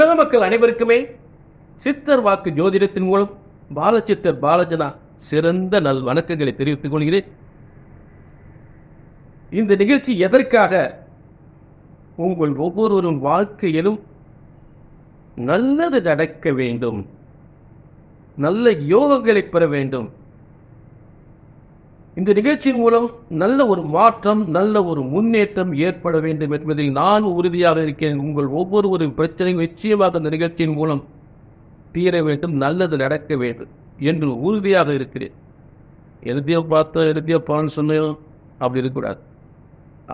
உலக மக்கள் அனைவருக்குமே சித்தர் வாக்கு ஜோதிடத்தின் மூலம் பாலச்சித்தர் பாலஜனா சிறந்த நல் வணக்கங்களை தெரிவித்துக் கொள்கிறேன். இந்த நிகழ்ச்சி எதற்காக? உங்கள் ஒவ்வொருவரும் வாழ்க்கையிலும் நல்லது நடக்க வேண்டும், நல்ல யோகங்களை பெற வேண்டும். இந்த நிகழ்ச்சியின் மூலம் நல்ல ஒரு மாற்றம், நல்ல ஒரு முன்னேற்றம் ஏற்பட வேண்டும் என்பதில் நான் உறுதியாக இருக்கிறேன். உங்கள் ஒவ்வொருவரின் பிரச்சனையும் நிச்சயமாக இந்த நிகழ்ச்சியின் மூலம் தீர வேண்டும், நல்லது நடக்க வேண்டும் என்று உறுதியாக இருக்கிறேன். எழுதிய பார்த்த எழுதிய பலன் சொன்னோம் அப்படி இருக்கக்கூடாது.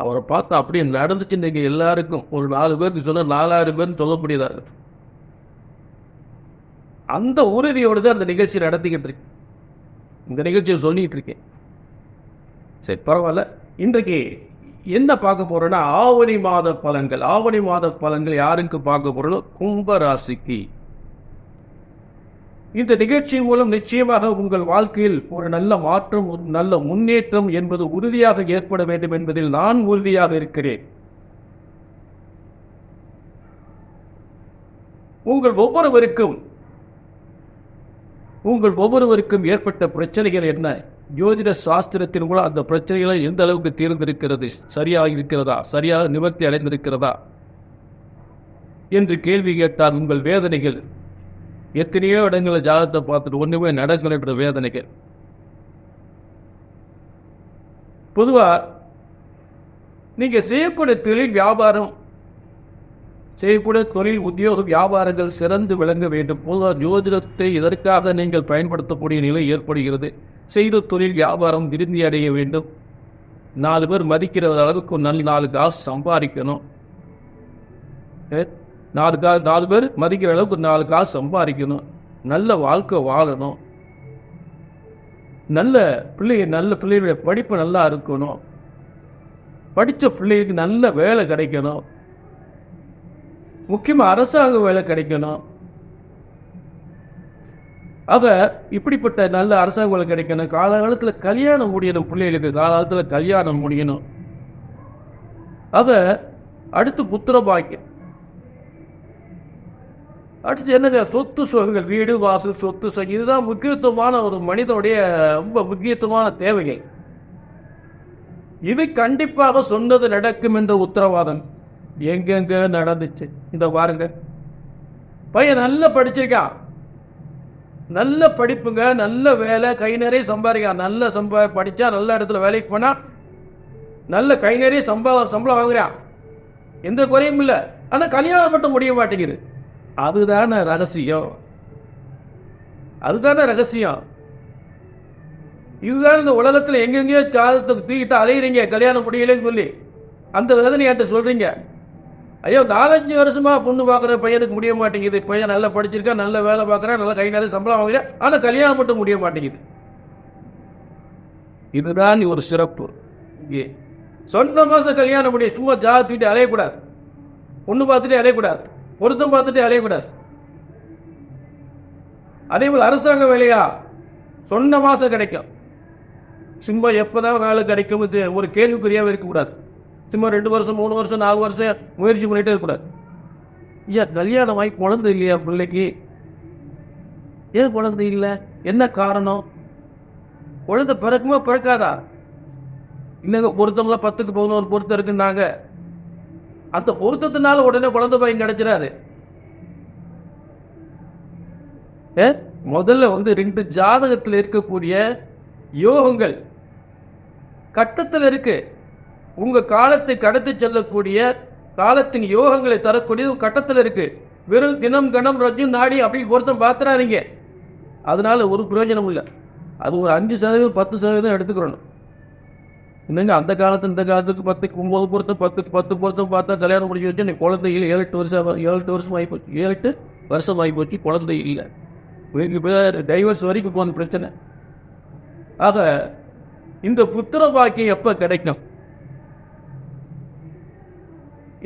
அவரை பார்த்து அப்படியே நடந்துச்சு. இன்றைக்கு எல்லாருக்கும் ஒரு 4 பேருக்கு சொன்ன 4000 பேர் சொல்லக்கூடியதாக அந்த உறுதியோடு தான் அந்த நிகழ்ச்சி நடத்திக்கிட்டு இருக்கு. இந்த நிகழ்ச்சியை சொல்லிட்டு இருக்கேன். சரி, பரவாயில்ல. இன்றைக்கு என்ன பார்க்க போறோம்னா ஆவணி மாத பலன்கள். ஆவணி மாத பலன்கள் யாருக்கு பார்க்க போறோம்? கும்பராசிக்கு. இந்த நிகழ்ச்சியின் மூலம் நிச்சயமாக உங்கள் வாழ்க்கையில் ஒரு நல்ல மாற்றம், ஒரு நல்ல முன்னேற்றம் என்பது உறுதியாக ஏற்பட வேண்டும் என்பதில் நான் உறுதியாக இருக்கிறேன். உங்கள் ஒவ்வொருவருக்கும் ஏற்பட்ட பிரச்சனைகள் என்ன? ஜோதிட சாஸ்திரத்தின் மூலம் அந்த பிரச்சனைகளை எந்த அளவுக்கு தீர்ந்திருக்கிறது, சரியாக இருக்கிறதா, சரியாக நிவர்த்தி அடைந்திருக்கிறதா என்று கேள்வி கேட்டால் உங்கள் வேதனைகள் எத்தனையோ இடங்களில் ஜாதகத்தை பார்த்துட்டு ஒன்றுமே நடக்கல என்ற வேதனைகள். பொதுவாக நீங்கள் செய்யக்கூடிய தொழில் வியாபாரம், செய்யக்கூடிய தொழில் உத்தியோக வியாபாரங்கள் சிறந்து விளங்க வேண்டும். பொதுவாக ஜோதிடத்தை இதற்காக நீங்கள் பயன்படுத்தக்கூடிய நிலை ஏற்படுகிறது. செய்த தொழில் வியாபாரம் விருந்தி அடைய வேண்டும். 4 பேர் மதிக்கிற அளவுக்கு 4 காசு சம்பாதிக்கணும். 4 பேர் மதிக்கிற அளவுக்கு 4 காசு சம்பாதிக்கணும். நல்ல வாழ்க்கை வாழணும். நல்ல பிள்ளைகளுடைய படிப்பு நல்லா இருக்கணும். படித்த பிள்ளைகளுக்கு நல்ல வேலை கிடைக்கணும். முக்கியமாக அரசாங்க வேலை கிடைக்கணும். இப்படிப்பட்ட நல்ல அரசாங்க வேலை கிடைக்கணும். காலகாலத்தில் கல்யாணம் முடியணும். பிள்ளைகளுக்கு காலகாலத்தில் கல்யாணம் முடியணும். அடுத்து புத்திர பாக்கியம். அடுத்து என்னங்க? சொத்து சுகங்கள், வீடு வாசல் சொத்து சுகம். இதுதான் முக்கியத்துவமான ஒரு மனிதனுடைய ரொம்ப முக்கியத்துவமான தேவைகள். இது கண்டிப்பாக சொன்னது நடக்கும் என்ற உத்தரவாதம் எங்கெங்க நடந்துச்சு. இந்த பாருங்க, பையன் நல்லா படிச்சிருக்கான், நல்ல படிப்புங்க, நல்ல வேலை, கை நிறைய சம்பாதிக்கான். நல்ல படிச்சா நல்ல இடத்துல வேலைக்கு போனா நல்ல கை நிறைய சம்பளம் வாங்குறான். எந்த குறையும் இல்லை. ஆனால் கல்யாணம் மட்டும் முடிய மாட்டேங்குது. அதுதானே ரகசியம். இதுதான் இந்த உலகத்தில் எங்கெங்கேயோ காலத்தை தூக்கிட்டு அலையிறீங்க, கல்யாணம் முடியலன்னு சொல்லி அந்த வேதனையாட்ட சொல்றீங்க. ஐயோ, 4-5 வருஷமா பொண்ணு பார்க்குற பையனுக்கு முடிய மாட்டேங்குது. பையன் நல்லா படிச்சிருக்கா, நல்ல வேலை பார்க்குறான், நல்ல கை நிறைய சம்பளம் வாங்குறேன், ஆனால் கல்யாணம் மட்டும் முடிய மாட்டேங்குது. இதுதான் ஒரு சிறப்பு. சொன்ன மாசம் கல்யாணம் முடியும். சும்மா தூக்கிட்டு அலையக்கூடாது, பொண்ணு பார்த்துட்டு அலையக்கூடாது, பொருத்தம் பார்த்துட்டு அலையக்கூடாது. அதே போல் அரசாங்க வேலையா சொன்ன மாசம் கிடைக்கும். சும்மா எப்போதான் வேலை கிடைக்கும் ஒரு கேள்விக்குறியாவே இருக்கக்கூடாது. சும்மா 2 வருஷம் 3 வருஷம் 4 வருஷம் முயற்சி பண்ணிட்டே இருக்கக்கூடாது. ஐயா, கல்யாணம் ஆகி குழந்தை இல்லையா பிள்ளைக்கு? ஏன் குழந்தை இல்லை? என்ன காரணம்? குழந்தை பிறக்குமா பிறக்காதா? இல்லைங்க, பொருத்தம்லாம் 10க்கு 11 பொருத்தம் இருக்குன்னாங்க. அந்த பொருத்தத்தினால உடனே குழந்தை பையன் கிடைச்சிடாது. முதல்ல 2 ஜாதகத்தில் இருக்கக்கூடிய யோகங்கள் கட்டத்தில் இருக்கு. உங்க காலத்தை கடத்தி செல்லக்கூடிய காலத்தின் யோகங்களை தரக்கூடிய கட்டத்தில் இருக்கு. வெறும் தினம் கணம் ரஜு நாடி அப்படி பொருத்தம் பார்த்துறாதீங்க. அதனால ஒரு பிரயோஜனம் இல்லை. அது ஒரு 5% 10% எடுத்துக்கிறணும். இன்னுங்க அந்த காலத்து இந்த காலத்துக்கு 10க்கு 9 பொருத்தம் 10க்கு 10 பொருத்தம் பார்த்தா கல்யாணம் முடிஞ்சு வச்சு நீ குழந்தை இல்லை. 7-8 வருஷம் ஆகி போச்சு. 7-8 வருஷம் ஆகி போச்சு, குழந்தை இல்லை. டைவர்ஸ் வரைக்கும் போன பிரச்சனை. ஆக இந்த புத்திர பாக்கியம் எப்ப கிடைக்கும்?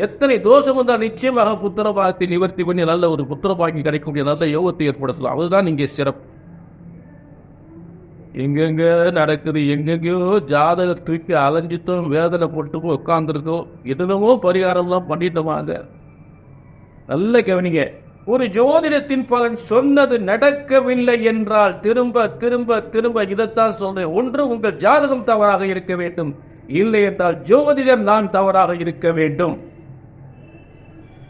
எத்தனை தோஷம் வந்தால் நிச்சயமாக புத்திர பாக்கியத்தை நிவர்த்தி பண்ணி நல்ல ஒரு புத்திர பாக்கியம் கிடைக்கக்கூடிய நல்ல யோகத்தை ஏற்படுத்தலாம். அதுதான் இங்கே சிறப்பு. எங்கெங்க நடக்குது, எங்கெங்கயோ ஜாதகத்துக்கு அலைஞ்சிட்டோம், வேதனை போட்டுக்கும் உட்காந்துருக்கோம், எதுனமோ பரிகாரம் தான் பண்ணிட்டோமாங்க. நல்ல கவனிங்க. ஒரு ஜோதிடத்தின் பலன் சொன்னது நடக்கவில்லை என்றால் திரும்ப திரும்ப திரும்ப இதைத்தான் சொல்றேன். ஒன்று உங்கள் ஜாதகம் தவறாக இருக்க வேண்டும், இல்லை என்றால் ஜோதிடம் தான் தவறாக இருக்க வேண்டும்.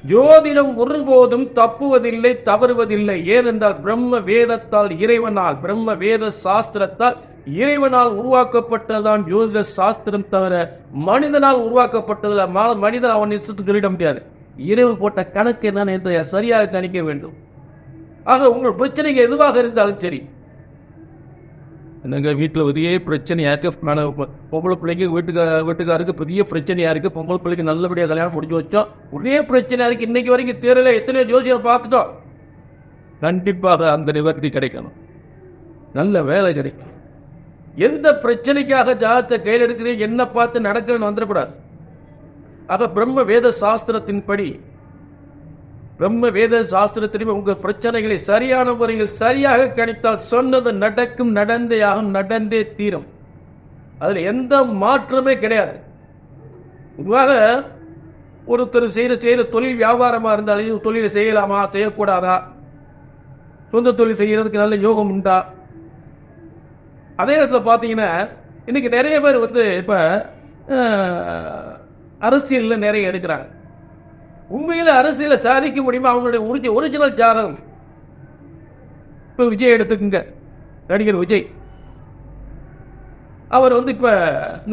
ஜோதிடம் ஒருபோதும் தப்புவதில்லை, தவறுவதில்லை. ஏனென்றால் பிரம்ம வேதத்தால் இறைவனால், பிரம்ம வேத சாஸ்திரத்தால் இறைவனால் உருவாக்கப்பட்டதான் ஜோதிட சாஸ்திரம், தவிர மனிதனால் உருவாக்கப்பட்டதில்லை. மனிதன் அவன் இஷ்டத்துக்கு சொல்லிட முடியாது. இறைவன் போட்ட கணக்கு என்னன்னு என்று சரியாக கணிக்க வேண்டும். ஆக உங்கள் பிரச்சனைக்கு எதுவாக இருந்தாலும் சரி, என்னங்க வீட்டில் ஒரே பிரச்சனையா இருக்கு, பொம்பளை பிள்ளைக்கு வீட்டுக்காருக்கு பெரிய பிரச்சனையா இருக்கு, பொம்பளை பிள்ளைக்கு நல்லபடியாக கல்யாணம் முடிஞ்சு வச்சோம், ஒரே பிரச்சனையா இருக்கு, இன்னைக்கு வரைக்கும் தெரியல, எத்தனையோ ஜோசியம் பார்த்துட்டோம். கண்டிப்பாக அந்த நிவர்த்தி கிடைக்கணும், நல்ல வேலை கிடைக்கும். எந்த பிரச்சனைக்காக ஜாதகத்தை கையில் எடுக்கிறீங்க, என்ன பார்த்து நடக்கணும்னு வந்துடக்கூடாது. ஆக பிரம்ம வேத சாஸ்திரத்தின்படி, பிரம்ம வேத சாஸ்திரத்தின் உங்கள் பிரச்சனைகளை சரியான முறையில் சரியாக கணித்தால் சொன்னது நடக்கும், நடந்தே ஆகும், நடந்தே தீரும். அதில் எந்த மாற்றமே கிடையாது. பொதுவாக ஒருத்தர் செய்கிற தொழில் வியாபாரமாக இருந்தாலும் தொழிலை செய்யலாமா செய்யக்கூடாதா, சொந்த தொழில் செய்யறதுக்கு நல்ல யோகம் உண்டா? அதே நேரத்தில் பார்த்தீங்கன்னா இன்னைக்கு நிறைய பேர் இப்போ அரசியலில் நிறைய எடுக்கிறாங்க. உண்மையில் அரசியலை சாதிக்க முடியுமா? அவங்களுடைய ஒரிஜினல் ஜாதகம். இப்போ விஜய் எடுத்துக்குங்க, நடிகர் விஜய். அவர் இப்போ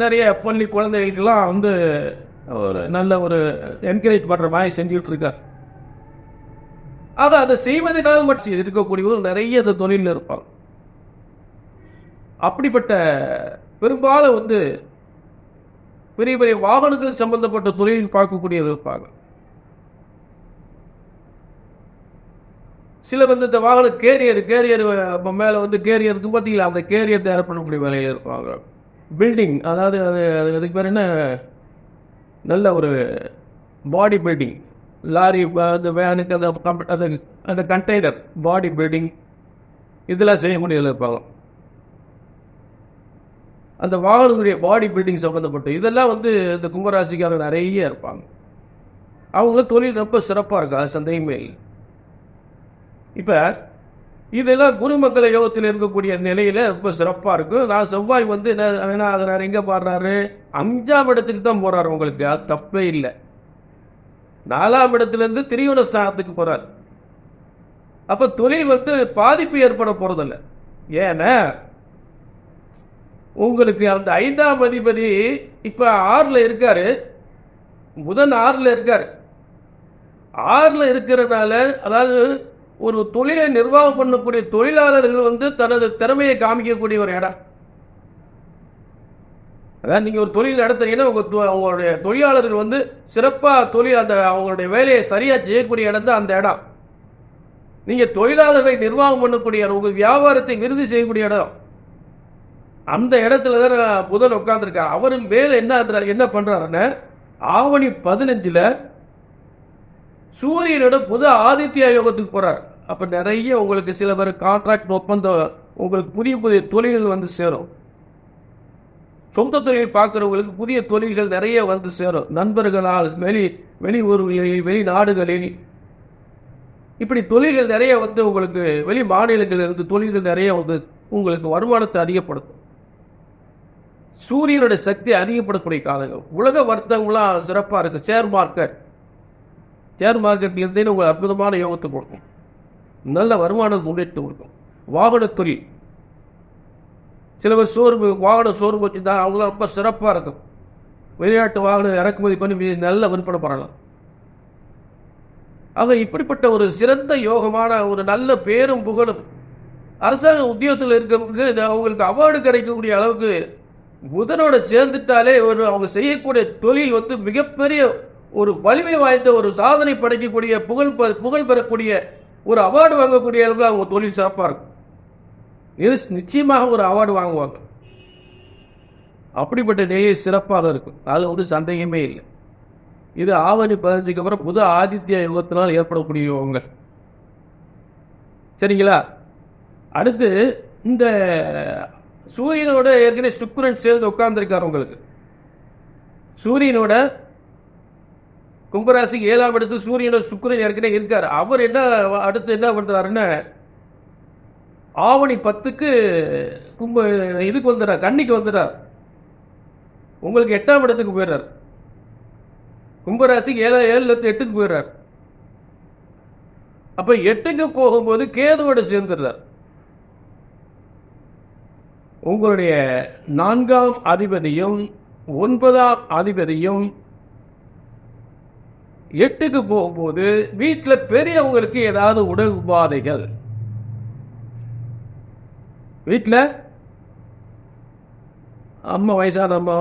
நிறைய பள்ளி குழந்தைகளுக்கெல்லாம் ஒரு நல்ல ஒரு என்கரேஜ் பண்ணுற மாதிரி செஞ்சுட்டு இருக்கார். அதை செய்வதனால் மட்டும் இருக்கக்கூடியவர்கள் நிறைய தொழிலில் இருப்பாங்க. அப்படிப்பட்ட பெரும்பாலும் பெரிய பெரிய வாகனங்கள் சம்பந்தப்பட்ட தொழிலில் பார்க்கக்கூடியவர்கள் இருப்பாங்க. சிலர் இந்த வாகன கேரியர் மேலே கேரியருக்கு பார்த்தீங்களா, அந்த கேரியர் தயார் பண்ணக்கூடிய வேலையில் இருப்பாங்க. பில்டிங், அதாவது அதுக்கு பேர் என்ன, நல்ல ஒரு பாடி பில்டிங், லாரி, அந்த வேனுக்கு அந்த கண்டெய்னர் பாடி பில்டிங், இதெல்லாம் செய்யக்கூடியவர்கள் இருப்பாங்க. அந்த வாகனங்களுடைய பாடி பில்டிங் சம்பந்தப்பட்டு இதெல்லாம் இந்த கும்பராசிக்காரர் நிறைய இருப்பாங்க. அவங்க தொழில் ரொம்ப சிறப்பாக இருக்கு, அது சந்தேகமே இல்லை. இப்போ இதெல்லாம் குருமக்கள யோகத்தில் இருக்கக்கூடிய நிலையில ரொம்ப சிறப்பாக இருக்கும். நான் செவ்வாய் என்ன ஆகிறாரு, எங்கே பாடுறாரு, 5ஆம் இடத்துக்கு தான் போறாரு. உங்களுக்கு அது தப்பே இல்லை. 4ஆம் இடத்துலேருந்து திரியோண ஸ்தானத்துக்கு போறாரு. அப்போ தொழில் பாதிப்பு ஏற்பட போறதில்லை. ஏன்னா உங்களுக்கு அந்த 5ஆம் அதிபதி இப்ப 6ல் இருக்காரு, புதன் 6ல் இருக்காரு. 6ல் இருக்கிறதுனால, அதாவது ஒரு தொழிலை நிர்வாகம் பண்ணக்கூடிய தொழிலாளர்கள் தனது திறமையை காமிக்கக்கூடிய ஒரு இடம். அதாவது நீங்க ஒரு தொழில் நடத்துறீங்கன்னா அவங்களுடைய தொழிலாளர்கள் சிறப்பா அவங்களுடைய வேலையை சரியா செய்யக்கூடிய இடம் தான் அந்த இடம். நீங்க தொழிலாளர்களை நிர்வாகம் பண்ணக்கூடிய உங்க வியாபாரத்தை விருதி செய்யக்கூடிய இடம். அந்த இடத்துல தான் புதன் உட்கார்ந்துருக்கார். அவரின் மேல என்ன பண்றாருன்னா, ஆவணி 15ல் சூரியனோட புத ஆதித்ய யோகத்துக்கு போறார். அப்ப நிறைய உங்களுக்கு சில பேர் கான்ட்ராக்ட் ஒப்பந்தம், உங்களுக்கு புதிய புதிய தொழில்கள் சேரும். சொந்த தொழில் பார்க்கிறவங்களுக்கு புதிய தொழில்கள் நிறைய சேரும். நண்பர்களால், வெளியூர்களில், வெளிநாடுகளில் இப்படி தொழில்கள் நிறைய உங்களுக்கு வெளி மாநிலங்களில் இருந்து தொழில்கள் நிறைய உங்களுக்கு வருமானத்தை அதிகப்படுத்தும். சூரியனுடைய சக்தி அதிகப்படக்கூடிய காலங்கள். உலக வர்த்தகம்லாம் சிறப்பாக இருக்கு. ஷேர் மார்க்கெட்ல இருந்தே உங்களுக்கு அற்புதமான யோகத்தை கொடுக்கும், நல்ல வருமானம் முன்னேற்றம் கொடுக்கும். வாகன தொழில், சில பேர் வாகன ஷோரூம் வச்சுருந்தா அவங்களாம் ரொம்ப சிறப்பாக இருக்கும். வெளிநாட்டு வாகனம் இறக்குமதி பண்ணி நல்ல விற்பனை பண்ணலாம். ஆக இப்படிப்பட்ட ஒரு சிறந்த யோகமான ஒரு நல்ல பேரும் புகழும் அரசாங்க உத்தியோகத்தில் இருக்கிறவங்களுக்கு அவங்களுக்கு அவார்டு கிடைக்கக்கூடிய அளவுக்கு புதனோட சேர்ந்துட்டாலே அவங்க செய்யக்கூடிய தொழில் மிகப்பெரிய ஒரு வலிமை வாய்ந்த ஒரு சாதனை படைக்கக்கூடிய புகழ் பெறக்கூடிய ஒரு அவார்டு வாங்கக்கூடிய அளவுக்கு அவங்க தொழில் சிறப்பாக இருக்கும். நிச்சயமாக ஒரு அவார்டு வாங்குவாங்க. அப்படிப்பட்ட நிலையை சிறப்பாக இருக்கும். அது சந்தேகமே இல்லை. இது ஆவணி 15க்கு அப்புறம் புத ஆதித்ய யுகத்தினால் ஏற்படக்கூடிய யோகங்கள். சரிங்களா? அடுத்து இந்த சூரியனோட ஏற்கனவே சுக்கிரன் சேர்ந்து உட்கார்ந்துருக்காரு. உங்களுக்கு சூரியனோட கும்பராசிக்கு 7ஆம் இடத்துல சூரியனோட சுக்கிரன் ஏற்கனவே இருக்கார். அவர் என்ன அடுத்து என்ன பண்றாருன்னா ஆவணி 10க்கு இதுக்கு வந்துடுறார், கன்னிக்கு வந்துடுறார். உங்களுக்கு 8ஆம் இடத்துக்கு போயிடுறார். கும்பராசிக்கு 7ல 8க்கு போயிடுறார். அப்ப 8க்கு போகும்போது கேதுவோட சேர்ந்துடுறார். உங்களுடைய 4ஆம் அதிபதியும் 9ஆம் அதிபதியும் 8க்கு போகும்போது வீட்டில் பெரியவங்களுக்கு ஏதாவது உடல் உபாதைகள், வீட்டில் அம்மா வயசான அம்மா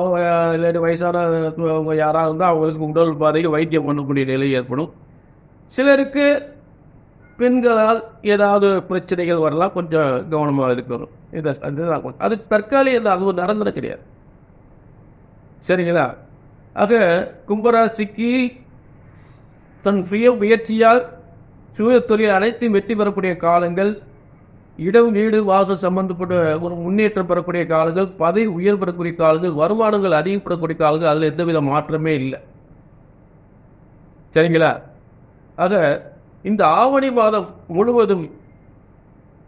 இல்லாட்டி வயசானவங்க யாராக இருந்தால் அவங்களுக்கு உடல் உபாதைக்கு வைத்தியம் பண்ணக்கூடிய நிலை ஏற்படும். சிலருக்கு பெண்களால் ஏதாவது பிரச்சனைகள் வரலாம், கொஞ்சம் கவனமாக இருக்கணும். அது தற்காலிக அது நடந்தது கிடையாது. சரிங்களா? ஆக கும்பராசிக்கு தன் சுய முயற்சியால் சுய தொழில் அனைத்தும் வெற்றி பெறக்கூடிய காலங்கள், இடம் வீடு வாசல் சம்பந்தப்பட்ட ஒரு முன்னேற்றம் பெறக்கூடிய காலங்கள், பதவி உயர் பெறக்கூடிய காலங்கள், வருமானங்கள் அதிகப்படக்கூடிய காலங்கள், அதில் எந்தவித மாற்றமே இல்லை. சரிங்களா? ஆக இந்த ஆவணி மாதம் முழுவதும்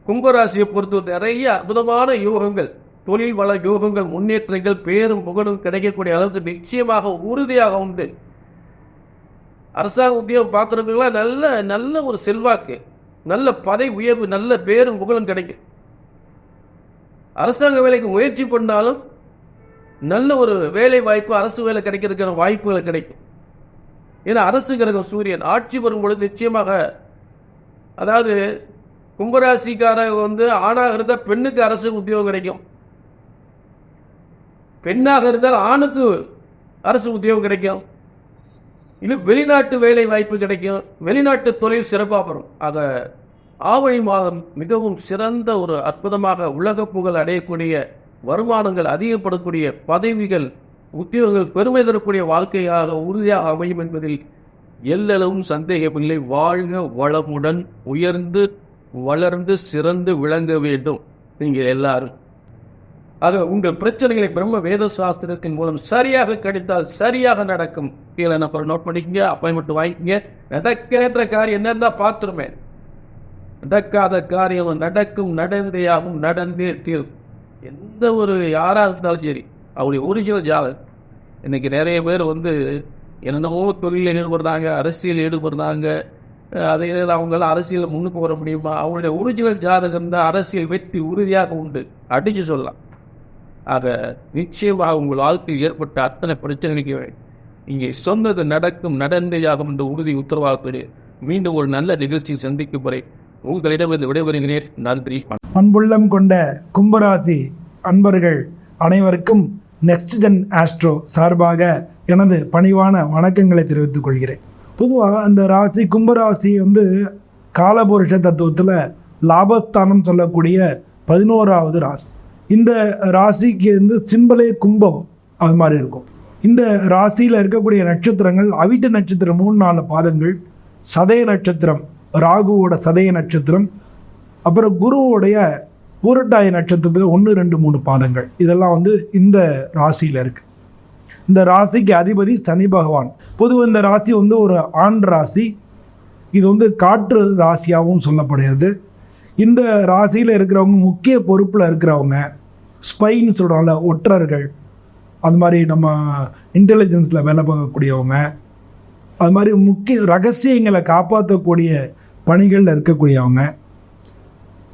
கும்பராசியை பொறுத்து நிறைய அற்புதமான யோகங்கள், தொழில் வள யோகங்கள், முன்னேற்றங்கள், பேரும் புகழும் கிடைக்கக்கூடிய அளவுக்கு நிச்சயமாக உறுதியாக உண்டு. அரசாங்க உத்தியோகம் பார்க்குறவங்களாம் நல்ல நல்ல ஒரு செல்வாக்கு, நல்ல பதவி உயர்வு, நல்ல பேரும் புகழும் கிடைக்கும். அரசாங்க வேலைக்கு முயற்சி பண்ணாலும் நல்ல ஒரு வேலை வாய்ப்பு, அரசு வேலை கிடைக்கிறதுக்கான வாய்ப்புகள் கிடைக்கும். ஏன்னா அரசு கிரகம் சூரியன் ஆட்சி வரும்பொழுது நிச்சயமாக, அதாவது கும்பராசிக்காரங்க ஆணாக இருந்தால் பெண்ணுக்கு அரசு உத்தியோகம் கிடைக்கும், பெண்ணாக இருந்தால் ஆணுக்கு அரசு உத்தியோகம் கிடைக்கும், இல்லை வெளிநாட்டு வேலை வாய்ப்பு கிடைக்கும், வெளிநாட்டு தொழில் சிறப்பாக வரும். ஆக ஆவணி மாதம் மிகவும் சிறந்த ஒரு அற்புதமாக உலக புகழ் அடையக்கூடிய, வருமானங்கள் அதிகப்படக்கூடிய, பதவிகள் உத்தியோகங்கள் பெருமை தரக்கூடிய வாழ்க்கையாக உறுதியாக அமையும் என்பதில் எல்லளவும் சந்தேகமில்லை. வாழ்க வளமுடன், உயர்ந்து வளர்ந்து சிறந்து விளங்க வேண்டும் நீங்கள் எல்லாரும். ஆக உங்கள் பிரச்சனைகளை பிரம்ம வேத சாஸ்திரத்தின் மூலம் சரியாக கிடைத்தால் சரியாக நடக்கும். கீழே நம்பர் நோட் பண்ணிக்கங்க, அப்பாயின்மெண்ட் வாங்கிக்கங்க. நடக்கிற காரியம் என்னன்னா பார்த்துருமே, நடக்காத காரியம் நடக்கும், நடந்தேயாகும், நடந்தே தீரும். எந்த ஒரு யாராக இருந்தாலும் சரி, அவருடைய ஒரிஜினல் ஜாதகம். இன்னைக்கு நிறைய பேர் என்னென்னவோ தொழிலில் ஈடுபடுறாங்க, அரசியல் ஈடுபடுறாங்க. அதே அவங்களாம் அரசியல் முன்னுக்கு வர முடியுமா? அவங்களுடைய ஒரிஜினல் ஜாதகம் தான் அரசியல் வெற்றி உறுதியாக உண்டு, அடிச்சு சொல்லலாம். ஆக நிச்சயமாக உங்கள் வாழ்க்கையில் ஏற்பட்ட அத்தனை பிரச்சனைக்கு இங்கே சொன்னது நடக்கும், நடந்தேயாகும் என்ற உறுதி உத்தரவாக மீண்டும் ஒரு நல்ல நிகழ்ச்சி சந்திக்கும் வரை உங்களிடமிருந்து விடைபெறுகிறேன். நன்றி. அன்புள்ளம் கொண்ட கும்பராசி அன்பர்கள் அனைவருக்கும் நெக்ஸ்ட் ஜென் ஆஸ்ட்ரோ சார்பாக எனது பணிவான வணக்கங்களை தெரிவித்துக் கொள்கிறேன். பொதுவாக அந்த ராசி கும்பராசி காலபுருஷ தத்துவத்தில் லாபஸ்தானம் சொல்லக்கூடிய 11வது ராசி. இந்த ராசிக்கு சிம்பலே கும்பம் அது மாதிரி இருக்கும். இந்த ராசியில் இருக்கக்கூடிய நட்சத்திரங்கள் அவிட்ட நட்சத்திரம் 3-4 பாதங்கள், சதய நட்சத்திரம் ராகுவோட சதய நட்சத்திரம், அப்புறம் குருவோடைய பூரட்டாய நட்சத்திரத்தில் 1, 2, 3 பாதங்கள். இதெல்லாம் இந்த ராசியில் இருக்குது. இந்த ராசிக்கு அதிபதி சனி பகவான். பொதுவாக இந்த ராசி ஒரு ஆண் ராசி. இது காற்று ராசியாகவும் சொல்லப்படுகிறது. இந்த ராசியில் இருக்கிறவங்க முக்கிய பொறுப்பில் இருக்கிறவங்க, ஸ்பைன்னு சொல்கிறாங்கள, ஒற்றர்கள், அது மாதிரி நம்ம இன்டெலிஜென்ஸில் வேலை பார்க்கக்கூடியவங்க, அது மாதிரி முக்கிய ரகசியங்களை காப்பாற்றக்கூடிய பணிகளில் இருக்கக்கூடியவங்க,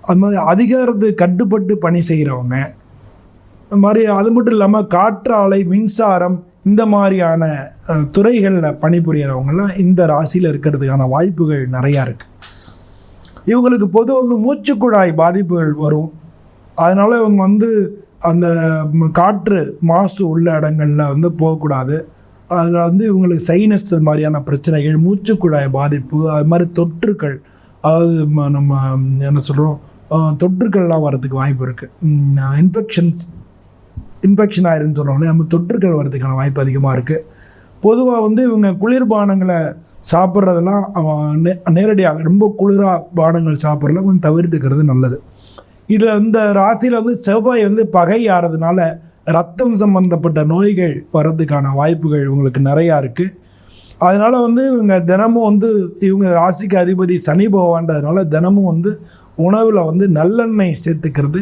அது மாதிரி அதிகாரத்துக்கு கட்டுப்பட்டு பணி செய்கிறவங்க, அது மாதிரி அது மட்டும் இல்லாமல் காற்றாலை, மின்சாரம், இந்த மாதிரியான துறைகளில் பணிபுரியறவங்கலாம் இந்த ராசியில் இருக்கிறதுக்கான வாய்ப்புகள் நிறையா இருக்குது. இவங்களுக்கு பொதுவாக மூச்சுக்குழாய் பாதிப்புகள் வரும். அதனால் இவங்க அந்த காற்று மாசு உள்ள இடங்களில் போகக்கூடாது. அதில் இவங்களுக்கு சைனஸ் மாதிரியான பிரச்சனைகள், மூச்சுக்குழாய் பாதிப்பு, அது மாதிரி தொற்றுக்கள், அதாவது நம்ம என்ன சொல்கிறோம், தொற்றுக்கள்லாம் வர்றதுக்கு வாய்ப்பு இருக்குது. இன்ஃபெக்ஷன் ஆயிருன்னு சொல்கிறோம்ல, நம்ம தொற்றுக்கள் வர்றதுக்கான வாய்ப்பு அதிகமாக இருக்குது. பொதுவாக இவங்க குளிர்பானங்களை சாப்பிட்றதெல்லாம் நேரடியாக ரொம்ப குளிராக பானங்கள் சாப்பிட்றதுலாம் கொஞ்சம் தவிர்த்துக்கிறது நல்லது. இதில் இந்த ராசியில் செவ்வாய் பகை ஆறதுனால ரத்தம் சம்பந்தப்பட்ட நோய்கள் வர்றதுக்கான வாய்ப்புகள் இவங்களுக்கு நிறையா இருக்குது. அதனால் வந்து இவங்க தினமும் வந்து இவங்க ராசிக்கு அதிபதி சனி பகவான்றதுனால தினமும் வந்து உணவில் வந்து நல்லெண்ணெய் சேர்த்துக்கிறது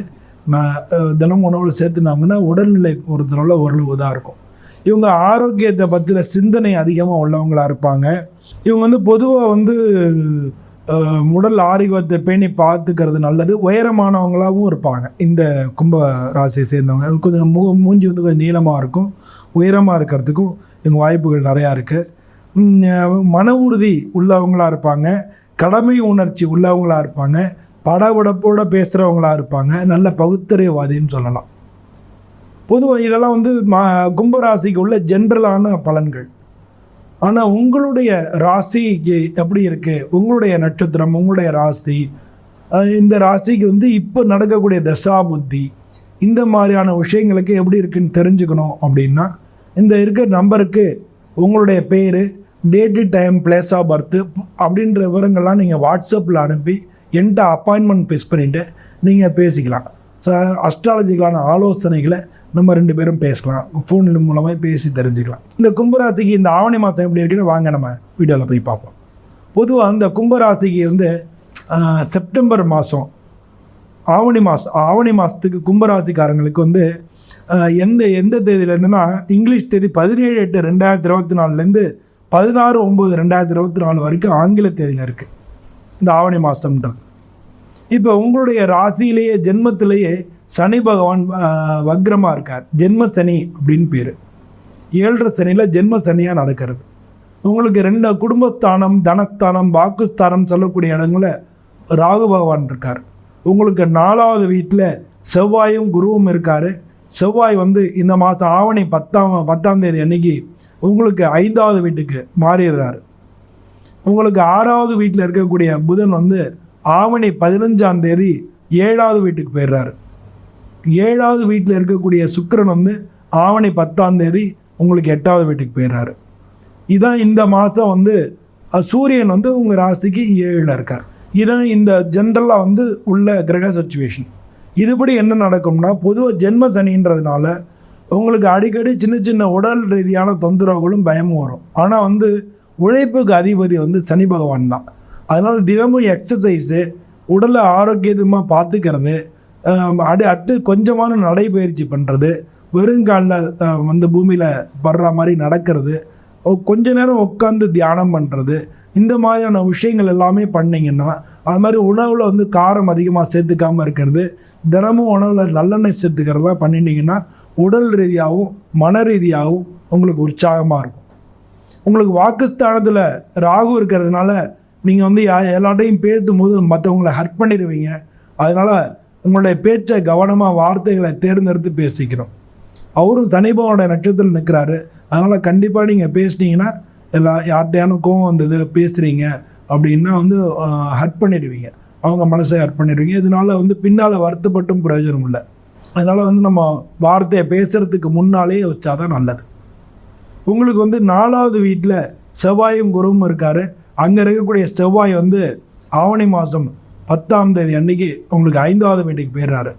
தினமும் உணவில் சேர்த்துனாங்கன்னா உடல்நிலை பொறுத்தளவில் ஓரளவு இதாக இருக்கும். இவங்க ஆரோக்கியத்தை பற்றின சிந்தனை அதிகமாக உள்ளவங்களாக இருப்பாங்க. இவங்க வந்து பொதுவாக வந்து உடல் ஆரோக்கியத்தை பேணி பார்த்துக்கிறது நல்லது. உயரமானவங்களாகவும் இருப்பாங்க. இந்த கும்ப ராசியை சேர்ந்தவங்க கொஞ்சம் மூஞ்சி வந்து கொஞ்சம் நீளமாக இருக்கும். உயரமாக இருக்கிறதுக்கும் இவங்க வாய்ப்புகள் நிறையா இருக்குது. மன உறுதி உள்ளவங்களாக இருப்பாங்க. கடமை உணர்ச்சி உள்ளவங்களாக இருப்பாங்க. படபடப்போடு பேசுகிறவங்களாக இருப்பாங்க. நல்ல பகுத்தறிவுவாதின்னு சொல்லலாம். பொதுவாக இதெல்லாம் வந்து கும்பராசிக்கு உள்ள ஜென்ரலான பலன்கள். ஆனால் உங்களுடைய ராசிக்கு எப்படி இருக்குது, உங்களுடைய நட்சத்திரம், உங்களுடைய ராசி, இந்த ராசிக்கு வந்து இப்போ நடக்கக்கூடிய தசாபுத்தி, இந்த மாதிரியான விஷயங்களுக்கு எப்படி இருக்குன்னு தெரிஞ்சுக்கணும் அப்படின்னா இந்த இருக்கிற நம்பருக்கு உங்களுடைய பேர், date, time, place of birth அப்படின்ற விவரங்கள்லாம் நீங்கள் வாட்ஸ்அப்பில் அனுப்பி என்கிட்ட அப்பாயின்மெண்ட் ஃபிக்ஸ் பண்ணிவிட்டு நீங்கள் பேசிக்கலாம். அஸ்ட்ராலஜிக்கலான ஆலோசனைகளை நம்ம 2 பேரும் பேசலாம். ஃபோன் மூலமாக பேசி தெரிஞ்சுக்கலாம். இந்த கும்பராசிக்கு இந்த ஆவணி மாதம் எப்படி இருக்குன்னு வாங்க நம்ம வீடியோவில் போய் பார்ப்போம். பொதுவாக இந்த கும்பராசிக்கு வந்து செப்டம்பர் மாதம் ஆவணி மாதத்துக்கு கும்பராசிக்காரங்களுக்கு வந்து எந்த தேதியிலேருந்துன்னா இங்கிலீஷ் தேதி 17/8/2024 16/9/2024 வரைக்கும் ஆங்கில தேதியில் இருக்குது இந்த ஆவணி மாதம்ன்றது. இப்போ உங்களுடைய ராசியிலேயே ஜென்மத்திலேயே சனி பகவான் வக்ரமாக இருக்கார். ஜென்ம சனி அப்படின்னு பேர். 7.5 சனியில் ஜென்ம சனியாக நடக்கிறது. உங்களுக்கு 2 குடும்பஸ்தானம், தனஸ்தானம், வாக்குஸ்தானம் சொல்லக்கூடிய இடங்களில் ராகு பகவான் இருக்கார். உங்களுக்கு 4வது வீட்டில் செவ்வாயும் குருவும் இருக்கார். செவ்வாய் வந்து இந்த மாதம் ஆவணி 10ஆம் தேதி அன்னைக்கு உங்களுக்கு 5வது வீட்டுக்கு மாறிடுறாரு. உங்களுக்கு 6வது வீட்டில் இருக்கக்கூடிய புதன் வந்து ஆவணி 15ஆம் தேதி 7வது வீட்டுக்கு போயிடுறாரு. 7வது வீட்டில் இருக்கக்கூடிய சுக்கிரன் வந்து ஆவணி 10ஆம் தேதி உங்களுக்கு 8வது வீட்டுக்கு போயிடுறாரு. இதான் இந்த மாதம் வந்து சூரியன் வந்து உங்கள் ராசிக்கு 7ல் இருக்கார். இதான் இந்த ஜென்ரலாக வந்து உள்ள கிரக சிச்சுவேஷன். இதுபடி என்ன நடக்கும்னா பொதுவாக ஜென்ம சனின்றதுனால உங்களுக்கு அடிக்கடி சின்ன உடல் ரீதியான தொந்தரவுகளும் பயமும் வரும். ஆனால் வந்து உழைப்புக்கு அதிபதி வந்து சனி பகவான் தான். அதனால் தினமும் எக்ஸசைஸு, உடலை ஆரோக்கியமாக பார்த்துக்கிறது, அடுத்து கொஞ்சமான நடைபயிற்சி பண்ணுறது, வெறுங்காலில் வந்து பூமியில் படுற மாதிரி நடக்கிறது, கொஞ்ச நேரம் உட்காந்து தியானம் பண்ணுறது, இந்த மாதிரியான விஷயங்கள் எல்லாமே பண்ணிங்கன்னா, அது மாதிரி உணவில் வந்து காரம் அதிகமாக சேர்த்துக்காமல் இருக்கிறது, தினமும் உணவில் நல்லெண்ணெய் சேர்த்துக்கிறதெல்லாம் பண்ணிட்டீங்கன்னா உடல் ரீதியாகவும் மன ரீதியாகவும் உங்களுக்கு உற்சாகமாக இருக்கும். உங்களுக்கு வாக்குஸ்தானத்தில் ராகு இருக்கிறதுனால நீங்கள் வந்து எல்லாட்டையும் பேசும்போது மற்றவங்களை ஹர்ட் பண்ணிடுவீங்க. அதனால் உங்களுடைய பேச்சை கவனமாக வார்த்தைகளை தேர்ந்தெடுத்து பேசிக்கணும். அவரும் சனிபவனோட நட்சத்திரத்தில் நிற்கிறாரு. அதனால் கண்டிப்பாக நீங்கள் பேசினீங்கன்னா யார்கிட்டையான கோவம் வந்தது பேசுகிறீங்க அப்படின்னா வந்து ஹர்ட் பண்ணிடுவீங்க. அவங்க மனசை ஹர்ட் பண்ணிடுவீங்க. இதனால் வந்து பின்னால் வருத்தப்பட்டும் பிரயோஜனம் இல்லை. அதனால் வந்து நம்ம வார்த்தையை பேசுகிறதுக்கு முன்னாலே வச்சாதான் நல்லது. உங்களுக்கு வந்து 4வது வீட்டில் செவ்வாயும் குருவும் இருக்கார். அங்கே இருக்கக்கூடிய செவ்வாய் வந்து ஆவணி மாதம் 10ஆம் தேதி அன்னைக்கு உங்களுக்கு 5வது வீட்டுக்கு போயிடுறாரு.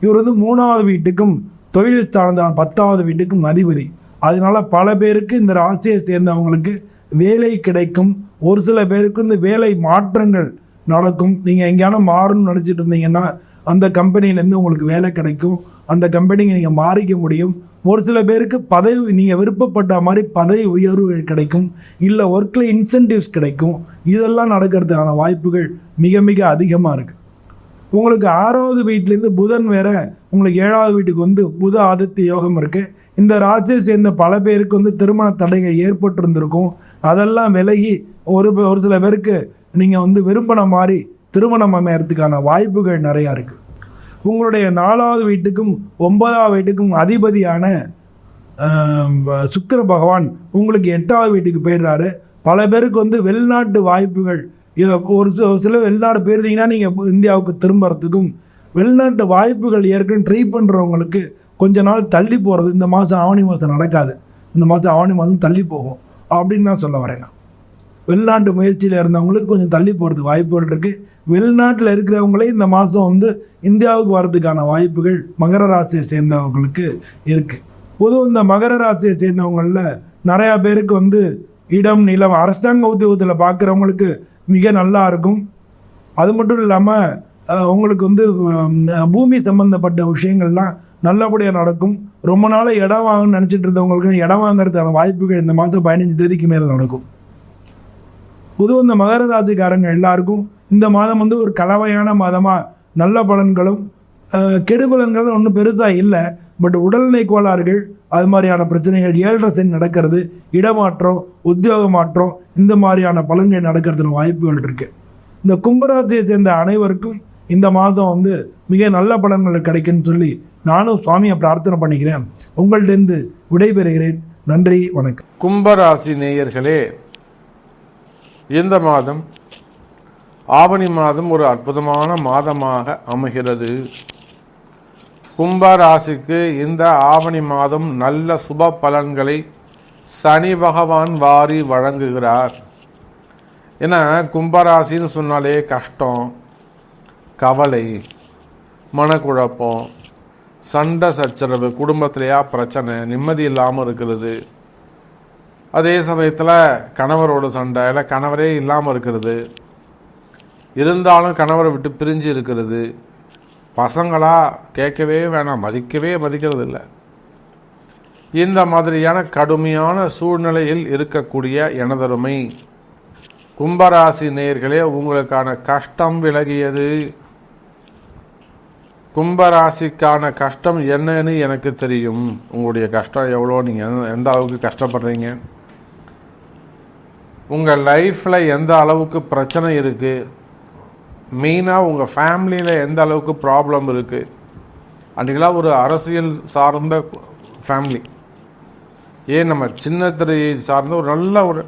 இவர் வந்து 3வது வீட்டுக்கும் தொழில் சார்ந்த 10வது வீட்டுக்கும் அதிபதி. அதனால பல பேருக்கு இந்த ராசியை சேர்ந்தவங்களுக்கு வேலை கிடைக்கும். ஒரு சில பேருக்கு இந்த வேலை மாற்றங்கள் நடக்கும். நீங்கள் எங்கேயான மாறணும்னு நினச்சிட்டு இருந்தீங்கன்னா அந்த கம்பெனிலேருந்து உங்களுக்கு வேலை கிடைக்கும். அந்த கம்பெனிக்கு நீங்கள் மாறிக்க முடியும். ஒரு சில பேருக்கு பதவி, நீங்கள் விருப்பப்பட்ட மாதிரி பதவி உயர்வு கிடைக்கும். இல்லை ஒர்க்கில் இன்சென்டிவ்ஸ் கிடைக்கும். இதெல்லாம் நடக்கிறதுக்கான வாய்ப்புகள் மிக மிக அதிகமாக இருக்குது. உங்களுக்கு 6வது வீட்டிலேருந்து புதன் வேற உங்களுக்கு 7வது வீட்டுக்கு வந்து புத ஆதித்ய யோகம் இருக்குது. இந்த ராசியை சேர்ந்த பல பேருக்கு வந்து திருமண தடைகள் ஏற்பட்டிருந்திருக்கும். அதெல்லாம் விலகி ஒரு சில பேருக்கு நீங்கள் வந்து விரும்பின மாதிரி திருமணம் அமையறதுக்கான வாய்ப்புகள் நிறையா இருக்குது. உங்களுடைய 4வது வீட்டுக்கும் 9வது வீட்டுக்கும் அதிபதியான சுக்கிர பகவான் உங்களுக்கு 8வது வீட்டுக்கு போயிடுறாரு. பல பேருக்கு வந்து வெளிநாட்டு வாய்ப்புகள், ஒரு சில வெளிநாடு போயிருந்தீங்கன்னா நீங்கள் இந்தியாவுக்கு திரும்புறதுக்கும், வெளிநாட்டு வாய்ப்புகள் ஏற்கனவே ட்ரை பண்ணுறவங்களுக்கு கொஞ்ச நாள் தள்ளி போகிறது. இந்த மாதம் ஆவணி மாதம் நடக்காது, இந்த மாதம் ஆவணி மாதம் தள்ளி போகும் அப்படின்னு தான் சொல்ல வரேங்க. வெளிநாட்டு முயற்சியில் இருந்தவங்களுக்கு கொஞ்சம் தள்ளி போகிறதுக்கு வாய்ப்புகள் இருக்குது. வெளிநாட்டில் இருக்கிறவங்களே இந்த மாதம் வந்து இந்தியாவுக்கு வர்றதுக்கான வாய்ப்புகள் மகர ராசியை சேர்ந்தவங்களுக்கு இருக்குது. பொதுவாக இந்த மகர ராசியை சேர்ந்தவங்களில் நிறையா பேருக்கு வந்து இடம் நிலம் அரசாங்க உத்தியோகத்தில் பார்க்குறவங்களுக்கு மிக நல்லா இருக்கும். அது மட்டும் இல்லாமல் உங்களுக்கு வந்து பூமி சம்பந்தப்பட்ட விஷயங்கள்லாம் நல்லபடியாக நடக்கும். ரொம்ப நாளாக இடம் வாங்கணும்னு நினச்சிட்டு இருந்தவங்களுக்கு இடம் வாங்குறதுக்கான வாய்ப்புகள் இந்த மாதம் 15 தேதிக்கு மேலே நடக்கும். பொதுவாக இந்த மகர ராசிக்காரங்க எல்லாருக்கும் இந்த மாதம் வந்து ஒரு கலவையான மாதமாக நல்ல பலன்களும் கெடுபலன்களும் ஒன்றும் பெருசாக இல்லை. பட் உடல்நிலை கோளாறுகள் அது மாதிரியான பிரச்சனைகள், 7.5 சனி நடக்கிறது, இடமாற்றம், உத்தியோக மாற்றம், இந்த மாதிரியான பலன்கள் நடக்கிறதுன வாய்ப்புகள் இருக்குது. இந்த கும்பராசியை சேர்ந்த அனைவருக்கும் இந்த மாதம் வந்து மிக நல்ல பலன்கள் கிடைக்குன்னு சொல்லி நானும் சுவாமியை பிரார்த்தனை பண்ணிக்கிறேன். உங்கள்கிட்டருந்து விடைபெறுகிறேன். நன்றி, வணக்கம். கும்பராசி நேயர்களே, இந்த மாதம் ஆவணி மாதம் ஒரு அற்புதமான மாதமாக அமைகிறது. கும்பராசிக்கு இந்த ஆவணி மாதம் நல்ல சுப பலன்களை சனி பகவான் வாரி வழங்குகிறார். ஏன்னா கும்பராசின்னு சொன்னாலே கஷ்டம், கவலை, மனக்குழப்பம், சண்டை சச்சரவு, குடும்பத்திலேயா பிரச்சனை, நிம்மதி இல்லாமல் இருக்கிறது. அதே சமயத்தில் கணவரோட சண்டை, இல்லை கணவரே இல்லாமல் இருக்கிறது, இருந்தாலும் கணவரை விட்டு பிரிஞ்சு இருக்கிறது. பசங்களா கேட்கவே வேணாம், மதிக்கிறது இல்லை. இந்த மாதிரியான கடுமையான சூழ்நிலையில் இருக்கக்கூடிய எனதருமை கும்பராசி நேயர்களே, உங்களுக்கான கஷ்டம் விலகியது. கும்பராசிக்கான கஷ்டம் என்னன்னு எனக்கு தெரியும். உங்களுடைய கஷ்டம் எவ்வளோ, நீங்கள் எந்த அளவுக்கு கஷ்டப்படுறீங்க, உங்கள் லைஃப்பில் எந்த அளவுக்கு பிரச்சனை இருக்குது, மெயினாக உங்கள் ஃபேமிலியில் எந்த அளவுக்கு ப்ராப்ளம் இருக்குது. அன்றைக்கெல்லாம் ஒரு அரசியல் சார்ந்த ஃபேமிலி, ஏன் நம்ம சின்ன திரையை சார்ந்த ஒரு நல்ல ஒரு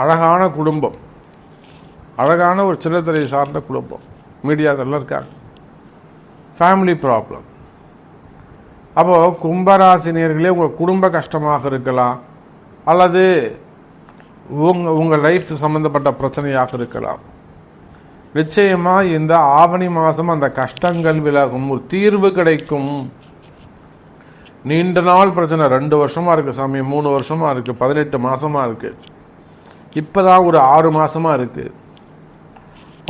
அழகான குடும்பம், அழகான ஒரு சின்ன திரையை சார்ந்த குடும்பம், மீடியாக்கள்லாம் இருக்காங்க. Family problem. அப்போது கும்பராசினியர்களே, உங்கள் குடும்ப கஷ்டமாக இருக்கலாம், அல்லது உங்கள் லைஃப் சம்மந்தப்பட்ட பிரச்சனையாக இருக்கலாம். நிச்சயமாக இந்த ஆவணி மாதம் அந்த கஷ்டங்கள் விலகும், ஒரு தீர்வு கிடைக்கும். நீண்ட நாள் பிரச்சனை 2 வருஷமாக இருக்குது சாமி, 3 வருஷமாக இருக்குது, 18 மாதமாக இருக்குது, இப்போ தான் ஒரு 6 மாதமாக இருக்குது,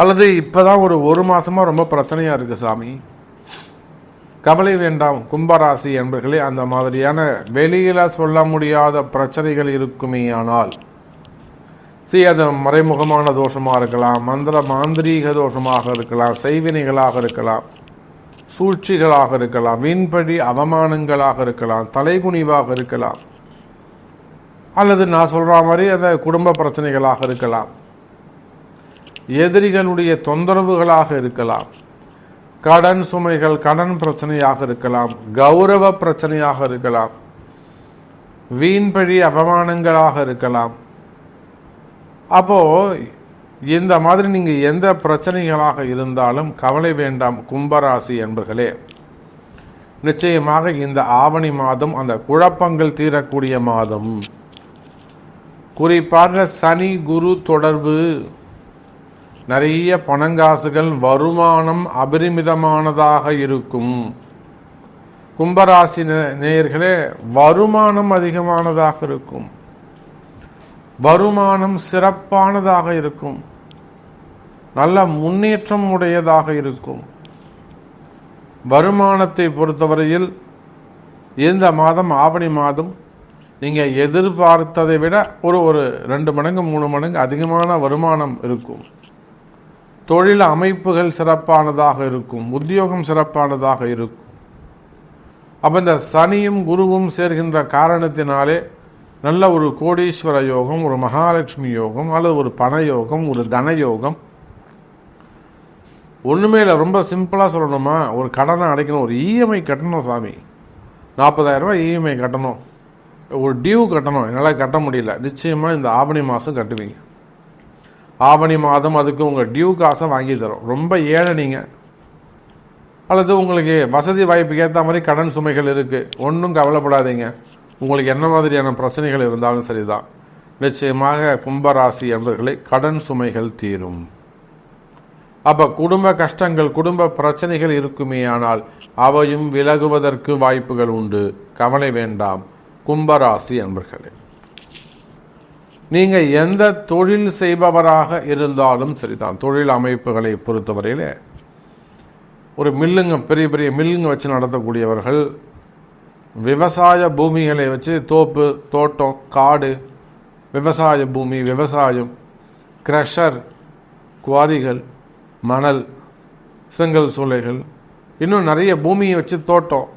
அல்லது இப்போ தான் ஒரு 1 மாதமாக ரொம்ப பிரச்சனையாக இருக்குது சாமி. கவலை வேண்டாம் கும்பராசி என்பர்களே. அந்த மாதிரியான வெளியில் சொல்ல முடியாத பிரச்சனைகள் இருக்குமே ஆனால், அது மறைமுகமான தோஷமாக இருக்கலாம், மாந்திரீக தோஷமாக இருக்கலாம், செய்வினைகளாக இருக்கலாம், சூழ்ச்சிகளாக இருக்கலாம், வீண்பழி அவமானங்களாக இருக்கலாம், தலைகுனிவாக இருக்கலாம், அல்லது நான் சொல்கிற மாதிரி அந்த குடும்ப பிரச்சனைகளாக இருக்கலாம், எதிரிகளுடைய தொந்தரவுகளாக இருக்கலாம், கடன் சுமைகள், கடன் பிரச்சனையாக இருக்கலாம், கௌரவ பிரச்சனையாக இருக்கலாம், வீண்பழி அவமானங்களாக இருக்கலாம். அப்போது இந்த மாதிரி நீங்கள் எந்த பிரச்சனைகளாக இருந்தாலும் கவலை வேண்டாம் கும்பராசி என்பர்களே. நிச்சயமாக இந்த ஆவணி மாதம் அந்த குழப்பங்கள் தீரக்கூடிய மாதம். குறிப்பாக சனி குரு தொடர்பு, நிறைய பணங்காசுகள், வருமானம் அபரிமிதமானதாக இருக்கும். கும்பராசி நேயர்களே, வருமானம் அதிகமானதாக இருக்கும், வருமானம் சிறப்பானதாக இருக்கும், நல்ல முன்னேற்றம் உடையதாக இருக்கும். வருமானத்தை பொறுத்தவரையில் இந்த மாதம் ஆவணி மாதம் நீங்கள் எதிர்பார்த்ததை விட ஒரு 2 மடங்கு 3 மடங்கு அதிகமான வருமானம் இருக்கும். தொழில் அமைப்புகள் சிறப்பானதாக இருக்கும், உத்தியோகம் சிறப்பானதாக இருக்கும். அப்போ இந்த சனியும் குருவும் சேர்கின்ற காரணத்தினாலே நல்ல ஒரு கோடீஸ்வர யோகம், ஒரு மகாலட்சுமி யோகம், அல்லது ஒரு பண யோகம், ஒரு தன யோகம். ஒன்றுமே இல்லை, ரொம்ப சிம்பிளாக சொல்லணுமா, ஒரு கடனை அடைக்கணும், ஒரு இஎம்ஐ கட்டணும் சாமி, 40,000 ரூபாய் இஎம்ஐ கட்டணும், ஒரு டியூ கட்டணும், என்னால் கட்ட முடியல. நிச்சயமாக இந்த ஆவணி மாதம் கட்டுவீங்க. ஆவணி மாதம் அதுக்கு உங்கள் டியூ காசை வாங்கி தரும். ரொம்ப ஏழை நீங்கள், அல்லது உங்களுக்கு வசதி வாய்ப்புக்கு ஏற்ற மாதிரி கடன் சுமைகள் இருக்குது, ஒன்றும் கவலைப்படாதீங்க. உங்களுக்கு என்ன மாதிரியான பிரச்சனைகள் இருந்தாலும் சரிதான், நிச்சயமாக கும்பராசி என்பவர்களை கடன் சுமைகள் தீரும். அப்போ குடும்ப கஷ்டங்கள், குடும்ப பிரச்சனைகள் இருக்குமே ஆனால் அவையும் விலகுவதற்கு வாய்ப்புகள் உண்டு. கவலை வேண்டாம் கும்பராசி என்பர்களே. நீங்கள் எந்த தொழில் செய்பவராக இருந்தாலும் சரிதான், தொழில் அமைப்புகளை பொறுத்தவரையில் ஒரு மில்லுங்க, பெரிய பெரிய மில்லுங்க வச்சு நடத்தக்கூடியவர்கள், விவசாய பூமிகளை வச்சு தோப்பு, தோட்டம், காடு, விவசாய பூமி, விவசாயம், க்ரஷர், குவாரிகள், மணல், செங்கல் சூளைகள், இன்னும் நிறைய பூமியை வச்சு தோட்டம்,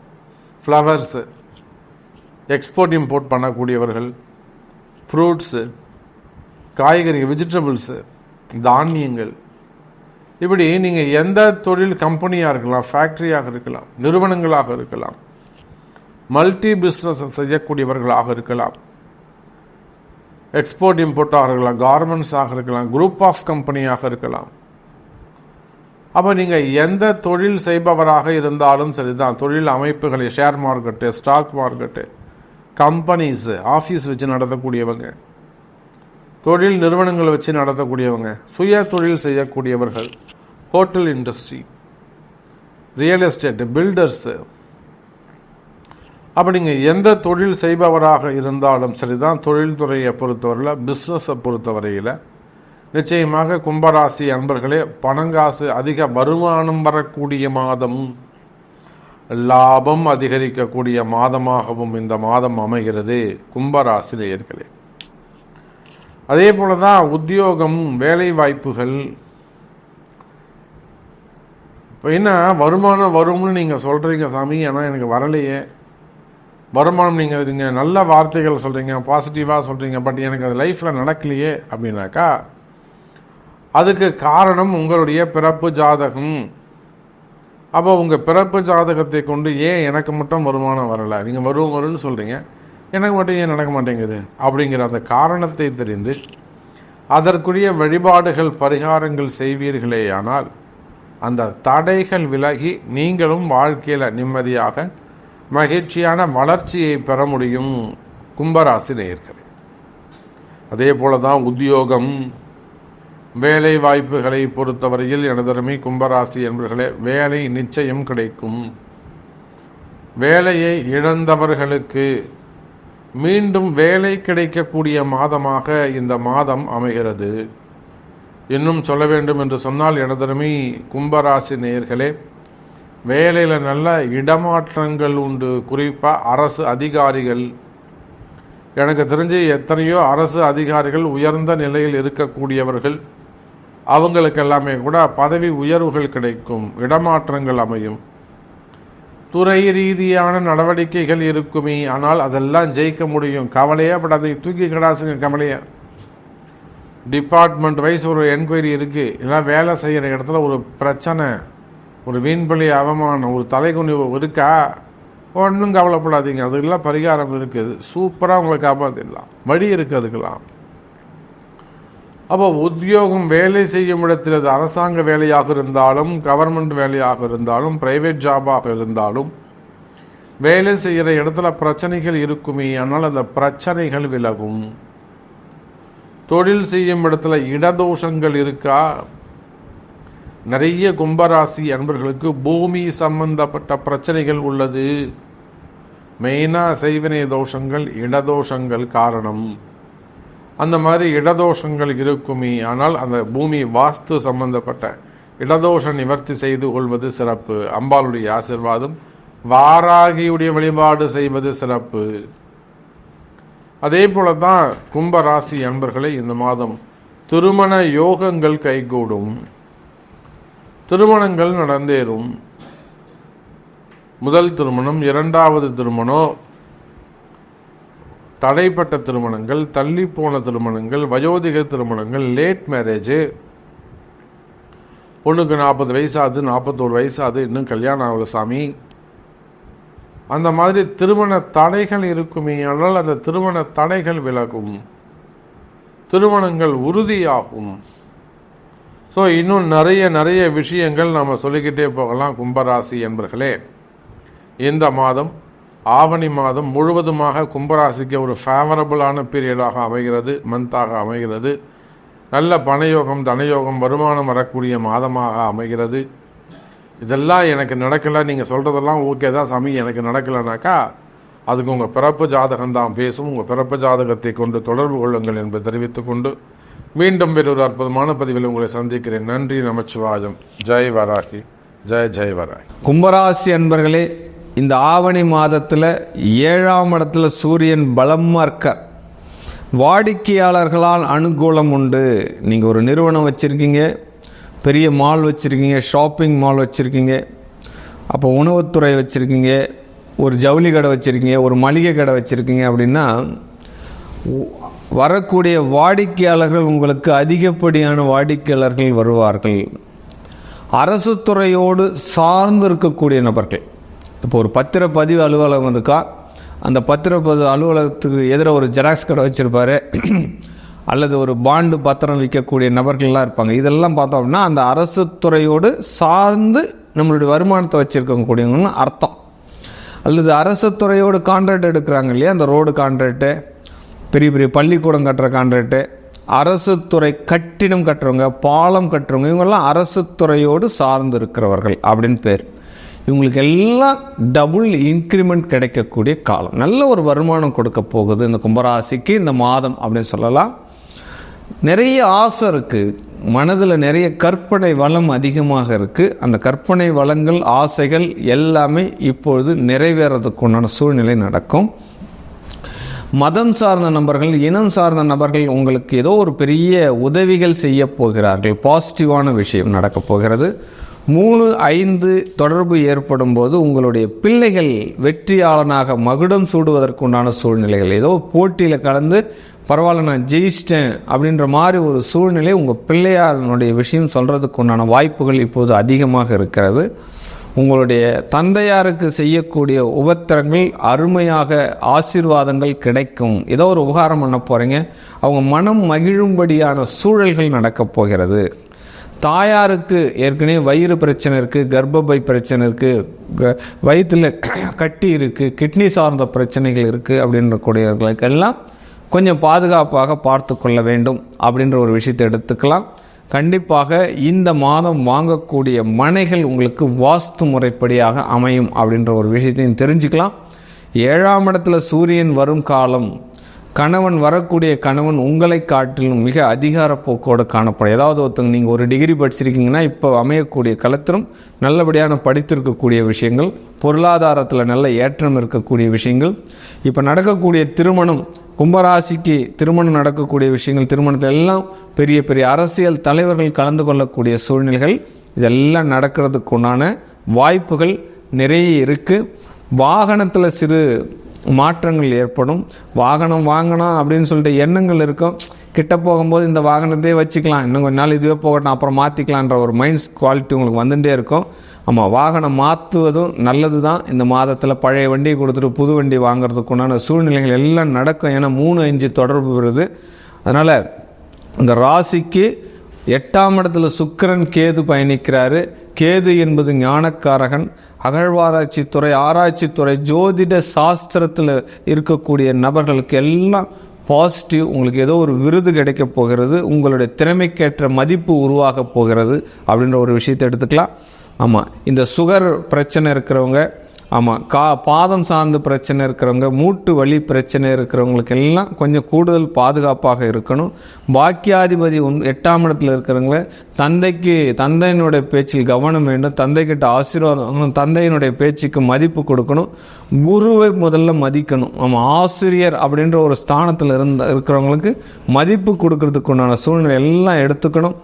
ஃப்ளவர்ஸு, எக்ஸ்போர்ட் இம்போர்ட் பண்ணக்கூடியவர்கள், ஃப்ரூட்ஸு, காய்கறி, வெஜிடபிள்ஸு, தானியங்கள், இப்படி நீங்கள் எந்த தொழில் கம்பெனியாக இருக்கலாம், ஃபேக்ட்ரியாக இருக்கலாம், நிறுவனங்களாக இருக்கலாம், மல்டி பிஸ்னஸ் செய்யக்கூடியவர்களாக இருக்கலாம், எக்ஸ்போர்ட் இம்போர்ட்டாக இருக்கலாம், கார்மெண்ட்ஸாக இருக்கலாம், குரூப் ஆஃப் கம்பெனியாக இருக்கலாம். அப்போ நீங்கள் எந்த தொழில் செய்பவராக இருந்தாலும் சரிதான், தொழில் அமைப்புகளை, share market, stock market, companies, office வச்சு நடத்தக்கூடியவங்க, தொழில் நிறுவனங்களை வச்சு நடத்தக்கூடியவங்க, சுய தொழில் செய்யக்கூடியவர்கள், hotel industry, real estate, builders, அப்போ நீங்கள் எந்த தொழில் செய்பவராக இருந்தாலும் சரிதான், தொழில்துறையை பொறுத்தவரையில், பிஸ்னஸை பொறுத்தவரையில் நிச்சயமாக கும்பராசி அன்பர்களே, பணங்காசு அதிக வருமானம் வரக்கூடிய மாதம், லாபம் அதிகரிக்கக்கூடிய மாதமாகவும் இந்த மாதம் அமைகிறது கும்பராசி நேயர்களே. அதே போல தான் உத்தியோகம், வேலை வாய்ப்புகள். இப்போ என்ன வருமானம் வரும்னு நீங்கள் சொல்கிறீங்க சாமி, ஆனால் எனக்கு வரலையே. வருமானம் நீங்கள் நல்ல வார்த்தைகள் சொல்கிறீங்க, பாசிட்டிவாக சொல்கிறீங்க, பட் எனக்கு அது லைஃப்பில் நடக்கலையே அப்படின்னாக்கா அதுக்கு காரணம் உங்களுடைய பிறப்பு ஜாதகம். அப்போ உங்கள் பிறப்பு ஜாதகத்தை கொண்டு ஏன் எனக்கு மட்டும் வருமானம் வரலை, நீங்கள் வருன்னு சொல்கிறீங்க, எனக்கு மட்டும் ஏன் நடக்க மாட்டேங்குது அப்படிங்கிற அந்த காரணத்தை தெரிந்து அதற்குரிய வழிபாடுகள், பரிகாரங்கள் செய்வீர்களேயானால் அந்த தடைகள் விலகி நீங்களும் வாழ்க்கையில் நிம்மதியாக மகிழ்ச்சியான வளர்ச்சியை பெற முடியும் கும்பராசி நேயர்களே. அதே போல தான் உத்தியோகம், வேலை வாய்ப்புகளை பொறுத்தவரையில் எனதருமை கும்பராசி என்பவர்களே, வேலை நிச்சயம் கிடைக்கும். வேலையை இழந்தவர்களுக்கு மீண்டும் வேலை கிடைக்கக்கூடிய மாதமாக இந்த மாதம் அமைகிறது. இன்னும் சொல்ல வேண்டும் என்று சொன்னால் எனதருமை கும்பராசி நேயர்களே, வேலையில் நல்ல இடமாற்றங்கள் உண்டு. குறிப்பாக அரசு அதிகாரிகள், எனக்கு தெரிஞ்சு எத்தனையோ அரசு அதிகாரிகள் உயர்ந்த நிலையில் இருக்கக்கூடியவர்கள், அவங்களுக்கு எல்லாமே கூட பதவி உயர்வுகள் கிடைக்கும், இடமாற்றங்கள் அமையும். துறை ரீதியான நடவடிக்கைகள் இருக்குமே, ஆனால் அதெல்லாம் ஜெயிக்க முடியும். கவலையே பட் அதை தூக்கி கிடாசுங்க கவலையா. டிபார்ட்மெண்ட் வைஸ் ஒரு என்கொயரி இருக்குது, இல்லை வேலை செய்கிற இடத்துல ஒரு பிரச்சனை, ஒரு வீண்பலி, அவமானம், ஒரு தலைகுனிவு இருக்கா, ஒன்றும் கவலைப்படாதீங்க, அதுக்கெல்லாம் பரிகாரம் இருக்குது. சூப்பராக உங்களை காப்பாற்றிடலாம், வழி இருக்குது அதுக்கெல்லாம். அப்போ உத்தியோகம், வேலை செய்யும் இடத்தில் அது அரசாங்க வேலையாக இருந்தாலும், கவர்மெண்ட் வேலையாக இருந்தாலும், பிரைவேட் ஜாபாக இருந்தாலும், வேலை செய்கிற இடத்துல பிரச்சனைகள் இருக்குமே, ஆனால் அந்த பிரச்சனைகள் விலகும். தொழில் செய்யும் இடத்துல இடதோஷங்கள் இருக்கா, நிறைய கும்பராசி அன்பர்களுக்கு பூமி சம்பந்தப்பட்ட பிரச்சனைகள் உள்ளது. மெயினாக செய்வினை தோஷங்கள், இடதோஷங்கள் காரணம். அந்த மாதிரி இடதோஷங்கள் இருக்குமே, ஆனால் அந்த பூமி வாஸ்து சம்பந்தப்பட்ட இடதோஷ நிவர்த்தி செய்து கொள்வது சிறப்பு. அம்பாளுடைய ஆசீர்வாதம், வாராகியுடைய வழிபாடு செய்வது சிறப்பு. அதே போல தான் கும்பராசி அன்பர்களை இந்த மாதம் திருமண யோகங்கள் கைகூடும், திருமணங்கள் நடந்தேறும். முதல் திருமணம், இரண்டாவது திருமணம், தடைப்பட்ட திருமணங்கள், தள்ளி போன திருமணங்கள், வயோதிக திருமணங்கள், லேட் மேரேஜு, பொண்ணுக்கு 40 வயசாகுது, 41 வயசாகுது, இன்னும் கல்யாணம் ஆகல சாமி, அந்த மாதிரி திருமண தடைகள் இருக்குமே, ஆனால் அந்த திருமண தடைகள் விலகும், திருமணங்கள் உறுதியாகும். ஸோ இன்னும் நிறைய விஷயங்கள் நம்ம சொல்லிக்கிட்டே போகலாம் கும்பராசி என்பர்களே. இந்த மாதம், ஆவணி மாதம் முழுவதுமாக கும்பராசிக்கு ஒரு ஃபேவரபுளான பீரியடாக அமைகிறது, மந்தாக அமைகிறது. நல்ல பணயோகம், தனயோகம், வருமானம் வரக்கூடிய மாதமாக அமைகிறது. இதெல்லாம் எனக்கு நடக்கலை, நீங்கள் சொல்கிறதெல்லாம் ஓகே தான் சாமி, எனக்கு நடக்கலைனாக்கா அதுக்கு உங்கள் பிறப்பு ஜாதகம் தான் பேசும். உங்கள் பிறப்பு ஜாதகத்தை கொண்டு தொடர்பு கொள்ளுங்கள் என்பதை தெரிவித்துக்கொண்டு மீண்டும் வேறொரு அற்புதமான பதிவில் உங்களை சந்திக்கிறேன். நன்றி. நமச்சிவாயம். ஜெய் வராகி. ஜெய் வராகி. கும்பராசி அன்பர்களே, இந்த ஆவணி மாதத்தில் 7ஆம் இடத்துல சூரியன் பலமாக இருக்கார். வாடிக்கையாளர்களால் அனுகூலம் உண்டு. நீங்கள் ஒரு நிறுவனம் வச்சுருக்கீங்க, பெரிய மால் வச்சுருக்கீங்க, ஷாப்பிங் மால் வச்சுருக்கீங்க, அப்போ உணவுத்துறை வச்சுருக்கீங்க, ஒரு ஜவுளி கடை வச்சுருக்கீங்க, ஒரு மளிகை கடை வச்சுருக்கீங்க அப்படின்னா வரக்கூடிய வாடிக்கையாளர்கள் உங்களுக்கு அதிகப்படியான வாடிக்கையாளர்கள் வருவார்கள். அரசு துறையோடு சார்ந்து இருக்கக்கூடிய நபர்கள், இப்போ ஒரு பத்திரப்பதிவு அலுவலகம் இருக்கா, அந்த பத்திரப்பதிவு அலுவலகத்துக்கு எதிராக ஒரு ஜெராக்ஸ் கடை வச்சுருப்பார், அல்லது ஒரு பாண்டு பத்திரம் விற்கக்கூடிய நபர்கள்லாம் இருப்பாங்க. இதெல்லாம் பார்த்தோம் அப்படின்னா அந்த அரசு துறையோடு சார்ந்து நம்மளுடைய வருமானத்தை வச்சுருக்கக்கூடியவங்கன்னு அர்த்தம். அல்லது அரசு துறையோடு கான்ட்ராக்ட் எடுக்கிறாங்க இல்லையா, அந்த ரோடு கான்ட்ராக்டு, பெரிய பெரிய பள்ளிக்கூடம் கட்டுற கான்ட்ராக்டு, அரசு துறை கட்டிடம் கட்டுறவங்க, பாலம் கட்டுறவங்க, இவங்கெல்லாம் அரசு துறையோடு சார்ந்து இருக்கிறவர்கள் அப்படின்னு பேர். இவங்களுக்கு எல்லாம் டபுள் இன்க்ரிமெண்ட் கிடைக்கக்கூடிய காலம். நல்ல ஒரு வருமானம் கொடுக்க போகுது இந்த கும்பராசிக்கு இந்த மாதம் அப்படின்னு சொல்லலாம். நிறைய ஆசை இருக்குது, மனதில் நிறைய கற்பனை வளம் அதிகமாக இருக்குது. அந்த கற்பனை வளங்கள், ஆசைகள் எல்லாமே இப்பொழுது நிறைவேறதுக்கு உண்டான சூழ்நிலை நடக்கும். மதம் சார்ந்த நபர்கள், இனம் சார்ந்த நபர்கள் உங்களுக்கு ஏதோ ஒரு பெரிய உதவிகள் செய்ய போகிறார்கள். பாசிட்டிவான விஷயம் நடக்கப் போகிறது. 3-5 தொடர்பு ஏற்படும் போது உங்களுடைய பிள்ளைகள் வெற்றியாளனாக மகுடம் சூடுவதற்குண்டான சூழ்நிலைகள், ஏதோ போட்டியில் கலந்து பரவாயில்ல நான் ஜெயிச்சிட்டேன் அப்படின்ற மாதிரி ஒரு சூழ்நிலை உங்கள் பிள்ளையாரனுடைய விஷயம் சொல்கிறதுக்கு உண்டான வாய்ப்புகள் இப்போது அதிகமாக இருக்கிறது. உங்களுடைய தந்தையாருக்கு செய்யக்கூடிய உபத்திரங்கள் அருமையாக ஆசீர்வாதங்கள் கிடைக்கும். ஏதோ ஒரு உபகாரம் பண்ண போகிறீங்க, அவங்க மனம் மகிழும்படியான சூழல்கள் நடக்கப் போகிறது. தாயாருக்கு ஏற்கனவே வயிறு பிரச்சனை இருக்குது, கர்ப்பப்பை பிரச்சனை இருக்குது, வயிற்றில் கட்டி இருக்குது, கிட்னி சார்ந்த பிரச்சனைகள் இருக்குது அப்படின்ற கூடியவர்களுக்கெல்லாம் கொஞ்சம் பாதுகாப்பாக பார்த்து கொள்ள வேண்டும் அப்படின்ற ஒரு விஷயத்தை எடுத்துக்கலாம். கண்டிப்பாக இந்த மாதம் வாங்கக்கூடிய மனைகள் உங்களுக்கு வாஸ்து முறைப்படியாக அமையும் அப்படின்ற ஒரு விஷயத்தையும் தெரிஞ்சுக்கலாம். 7ஆம் இடத்துல சூரியன் வரும் காலம், கணவன் வரக்கூடிய கணவன் உங்களை காட்டிலும் மிக அதிகார போக்கோடு காணப்படும். ஏதாவது ஒருத்தங்க நீங்கள் ஒரு டிகிரி படிச்சிருக்கீங்கன்னா இப்போ அமையக்கூடிய களத்திலும் நல்லபடியான படித்திருக்கக்கூடிய விஷயங்கள், பொருளாதாரத்தில் நல்ல ஏற்றம் இருக்கக்கூடிய விஷயங்கள், இப்போ நடக்கக்கூடிய திருமணம், கும்பராசிக்கு திருமணம் நடக்கக்கூடிய விஷயங்கள், திருமணத்தில் எல்லாம் பெரிய பெரிய அரசியல் தலைவர்கள் கலந்து கொள்ளக்கூடிய சூழ்நிலைகள், இதெல்லாம் நடக்கிறதுக்கு உண்டான வாய்ப்புகள் நிறைய இருக்குது. வாகனத்தில் சிறு மாற்றங்கள் ஏற்படும். வாகனம் வாங்கணும் அப்படின்னு சொல்லிட்டு எண்ணங்கள் இருக்கும். கிட்ட போகும்போது இந்த வாகனத்தையே வச்சுக்கலாம், இன்னும் கொஞ்ச நாள் இதுவே போகட்டும், அப்புறம் மாற்றிக்கலான்ற ஒரு மைண்ட்ஸ் குவாலிட்டி உங்களுக்கு வந்துகிட்டே இருக்கும். ஆமாம், வாகனம் மாற்றுவதும் நல்லது தான். இந்த மாதத்தில் பழைய வண்டியை கொடுத்துட்டு புது வண்டி வாங்குறதுக்கு உண்டான சூழ்நிலைகள் எல்லாம் நடக்கும். ஏன்னா 3-5 தொடர்பு வருது. அதனால் இந்த ராசிக்கு 8ஆம் இடத்துல சுக்கிரன் கேது பயணிக்கிறாரு. கேது என்பது ஞானக்காரகன். அகழ்வாராய்ச்சித்துறை, ஆராய்ச்சித்துறை, ஜோதிட சாஸ்திரத்தில் இருக்கக்கூடிய நபர்களுக்கு எல்லாம் பாசிட்டிவ். உங்களுக்கு ஏதோ ஒரு விருது கிடைக்க போகிறது, உங்களுடைய திறமைக்கேற்ற மதிப்பு உருவாக போகிறது அப்படின்ற ஒரு விஷயத்தை எடுத்துக்கலாம். ஆமாம், இந்த சுகர் பிரச்சனை இருக்கிறவங்க, ஆமாம் பாதம் சார்ந்த பிரச்சனை இருக்கிறவங்க, மூட்டு வலி பிரச்சனை இருக்கிறவங்களுக்கு எல்லாம் கொஞ்சம் கூடுதல் பாதுகாப்பாக இருக்கணும். பாக்கியாதிபதி 8ஆம் இடத்துல இருக்கிறவங்க தந்தையினுடைய பேச்சில் கவனம் வேண்டும், தந்தைக்கிட்ட ஆசீர்வாதம், தந்தையினுடைய பேச்சுக்கு மதிப்பு கொடுக்கணும், குருவை முதல்ல மதிக்கணும். ஆமாம், ஆசிரியர் அப்படின்ற ஒரு ஸ்தானத்தில் இருக்கிறவங்களுக்கு மதிப்பு கொடுக்கறதுக்கு உண்டான சூழ்நிலை எல்லாம் எடுத்துக்கணும்.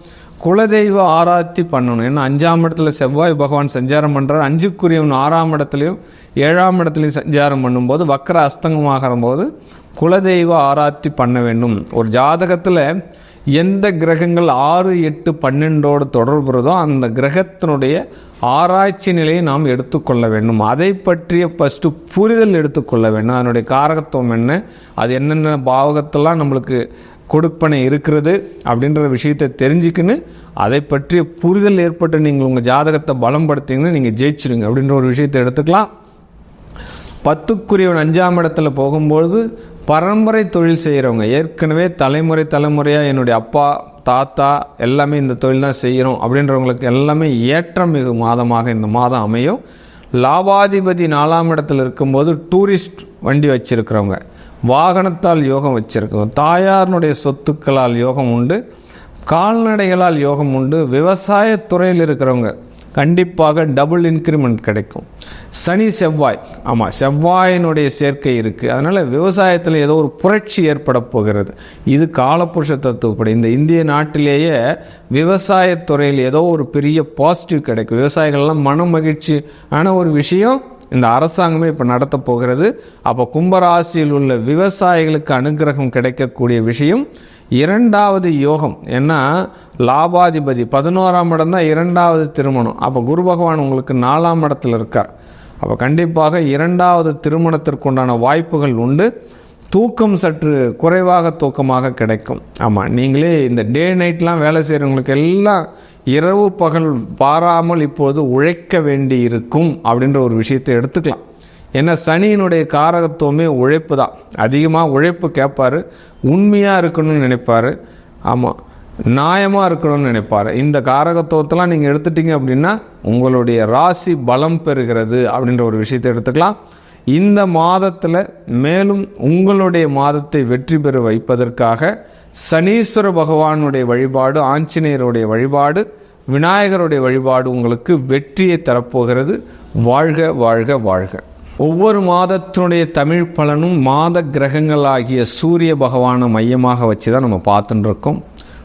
குலதெய்வ ஆராய்ச்சி பண்ணணும். ஏன்னா 5ஆம் இடத்துல செவ்வாய் பகவான் சஞ்சாரம் பண்ணுறார். 5க்குரியவன் 6ஆம் இடத்துலையும் 7ஆம் இடத்துலையும் சஞ்சாரம் பண்ணும்போது வக்கர அஸ்தங்கமாகிற போது குலதெய்வ ஆராய்ச்சி பண்ண வேண்டும். ஒரு ஜாதகத்தில் எந்த கிரகங்கள் 6, 8, 12ஓடு தொடர்புறதோ அந்த கிரகத்தினுடைய ஆராய்ச்சி நிலையை நாம் எடுத்துக்கொள்ள வேண்டும். அதை பற்றிய ஃபஸ்ட்டு புரிதல் எடுத்துக்கொள்ள வேண்டும். அதனுடைய காரகத்துவம் என்ன, அது என்னென்ன பாவகத்தெல்லாம் நம்மளுக்கு கொடுப்பனை இருக்கிறது அப்படின்ற விஷயத்தை தெரிஞ்சுக்கின்னு அதை பற்றிய புரிதல் ஏற்பட்டு நீங்கள் உங்கள் ஜாதகத்தை பலப்படுத்திங்கன்னா நீங்கள் ஜெயிச்சிருங்க அப்படின்ற ஒரு விஷயத்தை எடுத்துக்கலாம். 10க்குரியவன் 5ஆம் இடத்துல போகும்பொழுது பரம்பரை தொழில் செய்கிறவங்க, ஏற்கனவே தலைமுறையாக என்னுடைய அப்பா தாத்தா எல்லாமே இந்த தொழில் தான் செய்கிறோம் அப்படின்றவங்களுக்கு எல்லாமே ஏற்றம் மிகு மாதமாக இந்த மாதம் அமையும். லாபாதிபதி 4ஆம் இடத்துல இருக்கும்போது டூரிஸ்ட் வண்டி வச்சுருக்கிறவங்க, வாகனத்தால் யோகம் வச்சுருக்கவங்க, தாயாரினுடைய சொத்துக்களால் யோகம் உண்டு, கால்நடைகளால் யோகம் உண்டு, விவசாயத்துறையில் இருக்கிறவங்க கண்டிப்பாக டபுள் இன்க்ரிமெண்ட் கிடைக்கும். சனி செவ்வாய், ஆமாம் செவ்வாயினுடைய சேர்க்கை இருக்குது. அதனால் விவசாயத்தில் ஏதோ ஒரு புரட்சி ஏற்பட போகிறது. இது காலபுருஷ தத்துவப்படி இந்த இந்திய நாட்டிலேயே விவசாயத்துறையில் ஏதோ ஒரு பெரிய பாசிட்டிவ் கிடைக்கும். விவசாயிகள்லாம் மன மகிழ்ச்சியான ஒரு விஷயம் இந்த அரசாங்கமே இப்போ நடத்த போகிறது. அப்போ கும்பராசியில் உள்ள விவசாயிகளுக்கு அனுகிரகம் கிடைக்கக்கூடிய விஷயம். 2வது யோகம், ஏன்னா லாபாதிபதி 11ஆம் இடம் தான் 2வது திருமணம். அப்போ குரு பகவான் உங்களுக்கு 4ஆம் இடத்துல இருக்கார். அப்போ கண்டிப்பாக 2வது திருமணத்திற்குண்டான வாய்ப்புகள் உண்டு. தூக்கம் சற்று குறைவாக தூக்கமாக கிடைக்கும். ஆமாம், நீங்களே இந்த டே நைட்லாம் வேலை செய்கிறவங்களுக்கு எல்லாம் இரவு பகல் பாராமல் இப்போது உழைக்க வேண்டி இருக்கும் அப்படின்ற ஒரு விஷயத்தை எடுத்துக்கலாம். ஏன்னா சனியினுடைய காரகத்துவமே உழைப்பு தான். அதிகமாக உழைப்பு கேட்பார், உண்மையாக இருக்கணும்னு நினைப்பார், ஆமாம் நியாயமாக இருக்கணும்னு நினைப்பார். இந்த காரகத்துவத்தெல்லாம் நீங்கள் எடுத்துட்டீங்க அப்படின்னா உங்களுடைய ராசி பலம் பெறுகிறது அப்படின்ற ஒரு விஷயத்தை எடுத்துக்கலாம். இந்த மாதத்தில் மேலும் உங்களுடைய மாதத்தை வெற்றி பெற வைப்பதற்காக சனீஸ்வர பகவானுடைய வழிபாடு, ஆஞ்சநேயருடைய வழிபாடு, விநாயகருடைய வழிபாடு உங்களுக்கு வெற்றியை தரப்போகிறது. வாழ்க வாழ்க வாழ்க. ஒவ்வொரு மாதத்தினுடைய தமிழ் பலனும் மாத கிரகங்கள் ஆகிய சூரிய பகவானை மையமாக வச்சு தான் நம்ம பார்த்துட்டு இருக்கோம்.